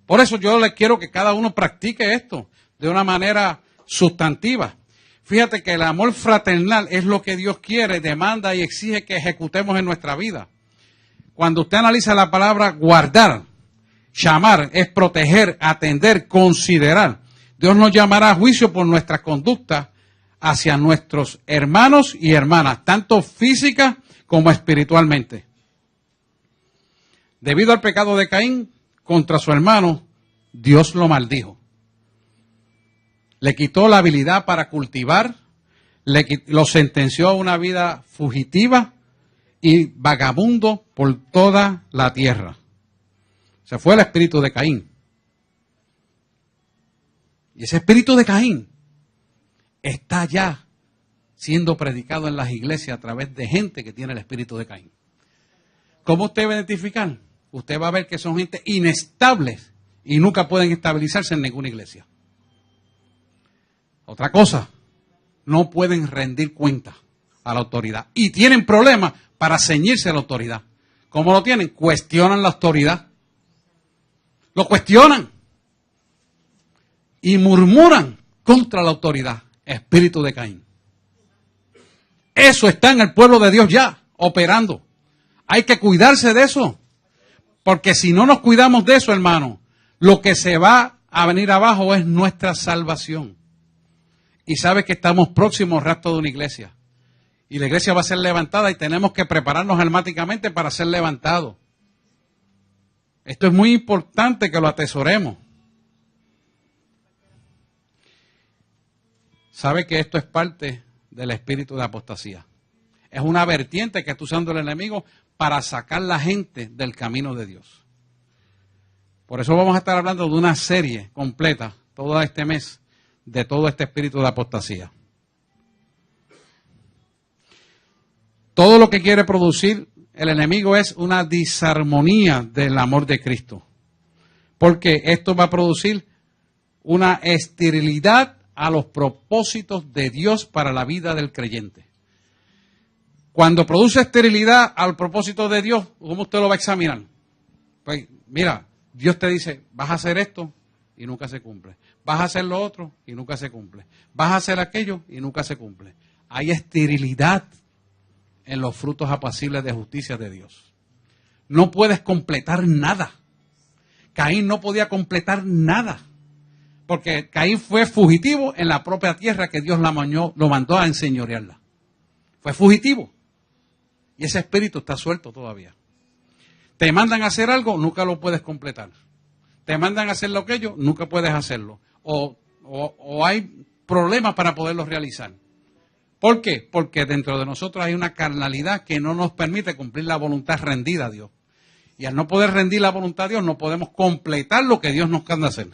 Speaker 3: Por eso yo les quiero que cada uno practique esto de una manera sustantiva. Fíjate que el amor fraternal es lo que Dios quiere, demanda y exige que ejecutemos en nuestra vida. Cuando usted analiza la palabra guardar, llamar, es proteger, atender, considerar. Dios nos llamará a juicio por nuestras conductas hacia nuestros hermanos y hermanas, tanto física como espiritualmente. Debido al pecado de Caín contra su hermano, Dios lo maldijo. Le quitó la habilidad para cultivar, lo sentenció a una vida fugitiva y vagabundo por toda la tierra. Se fue el espíritu de Caín. Y ese espíritu de Caín está ya siendo predicado en las iglesias a través de gente que tiene el espíritu de Caín. ¿Cómo usted va a identificar? Usted va a ver que son gente inestables y nunca pueden estabilizarse en ninguna iglesia. Otra cosa, no pueden rendir cuenta a la autoridad y tienen problemas para ceñirse a la autoridad. ¿Cómo lo tienen? Cuestionan la autoridad. Lo cuestionan y murmuran contra la autoridad. Espíritu de Caín. Eso está en el pueblo de Dios ya, operando. Hay que cuidarse de eso. Porque si no nos cuidamos de eso, hermano, lo que se va a venir abajo es nuestra salvación. Y sabe que estamos próximos al rapto de una iglesia. Y la iglesia va a ser levantada y tenemos que prepararnos almáticamente para ser levantados. Esto es muy importante que lo atesoremos. Sabe que esto es parte del espíritu de apostasía. Es una vertiente que está usando el enemigo para sacar la gente del camino de Dios. Por eso vamos a estar hablando de una serie completa, todo este mes, de todo este espíritu de apostasía. Todo lo que quiere producir el enemigo es una disarmonía del amor de Cristo. Porque esto va a producir una esterilidad a los propósitos de Dios para la vida del creyente. Cuando produce esterilidad al propósito de Dios, ¿cómo usted lo va a examinar? Pues mira, Dios te dice, vas a hacer esto y nunca se cumple. Vas a hacer lo otro y nunca se cumple. Vas a hacer aquello y nunca se cumple. Hay esterilidad en los frutos apacibles de justicia de Dios. No puedes completar nada. Caín no podía completar nada. Porque Caín fue fugitivo en la propia tierra que Dios lo mandó a enseñorearla. Fue fugitivo. Y ese espíritu está suelto todavía. Te mandan a hacer algo, nunca lo puedes completar. Te mandan a hacer lo que ellos, nunca puedes hacerlo. O hay problemas para poderlo realizar. ¿Por qué? Porque dentro de nosotros hay una carnalidad que no nos permite cumplir la voluntad rendida a Dios. Y al no poder rendir la voluntad a Dios, no podemos completar lo que Dios nos manda hacer.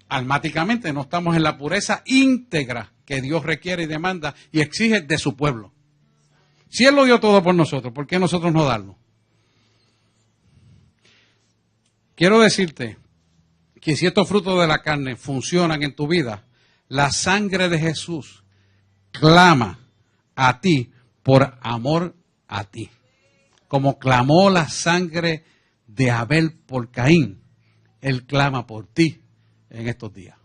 Speaker 3: Almáticamente no estamos en la pureza íntegra que Dios requiere y demanda y exige de su pueblo. Si Él lo dio todo por nosotros, ¿por qué nosotros no darlo? Quiero decirte que si estos frutos de la carne funcionan en tu vida, la sangre de Jesús clama a ti por amor a ti. Como clamó la sangre de Abel por Caín, Él clama por ti en estos días.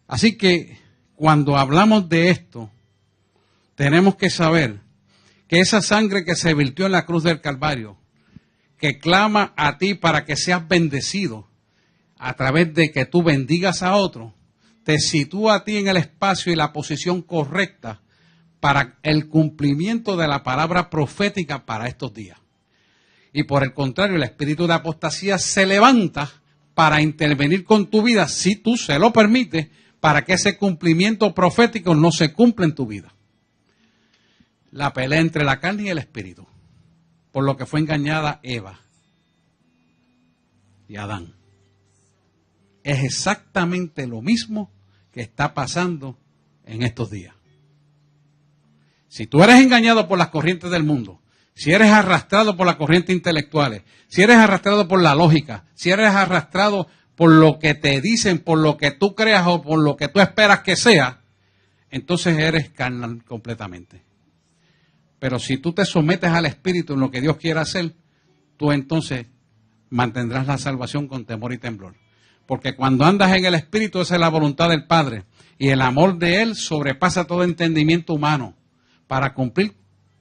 Speaker 3: Así que cuando hablamos de esto, tenemos que saber que esa sangre que se vertió en la cruz del Calvario, que clama a ti para que seas bendecido a través de que tú bendigas a otro, te sitúa a ti en el espacio y la posición correcta para el cumplimiento de la palabra profética para estos días. Y por el contrario, el espíritu de apostasía se levanta para intervenir con tu vida, si tú se lo permites, para que ese cumplimiento profético no se cumpla en tu vida. La pelea entre la carne y el espíritu, por lo que fue engañada Eva y Adán. Es exactamente lo mismo que está pasando en estos días. Si tú eres engañado por las corrientes del mundo, si eres arrastrado por las corrientes intelectuales, si eres arrastrado por la lógica, si eres arrastrado por lo que te dicen, por lo que tú creas o por lo que tú esperas que sea, entonces eres carnal completamente. Pero si tú te sometes al Espíritu en lo que Dios quiere hacer, tú entonces mantendrás la salvación con temor y temblor. Porque cuando andas en el Espíritu, esa es la voluntad del Padre. Y el amor de Él sobrepasa todo entendimiento humano para cumplir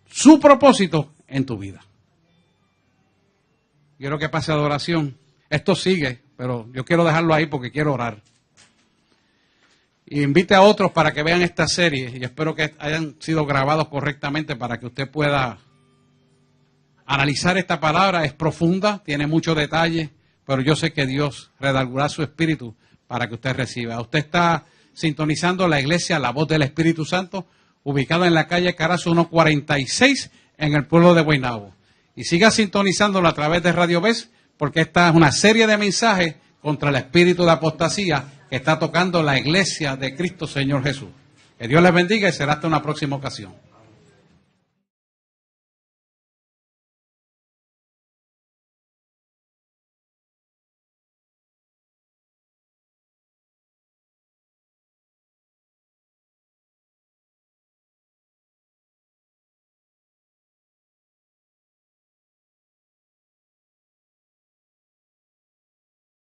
Speaker 3: su propósito en tu vida. Quiero que pase adoración. Esto sigue, pero yo quiero dejarlo ahí porque quiero orar. Y invite a otros para que vean esta serie y espero que hayan sido grabados correctamente para que usted pueda analizar esta palabra. Es profunda, tiene muchos detalles, pero yo sé que Dios redargurá su espíritu para que usted reciba. Usted está sintonizando la iglesia La Voz del Espíritu Santo, ubicada en la calle Carazo 146 en el pueblo de Guaynabo. Y siga sintonizándolo a través de Radio Vez, porque esta es una serie de mensajes contra el espíritu de apostasía que está tocando la iglesia de Cristo Señor Jesús. Que Dios les bendiga y será hasta una próxima ocasión.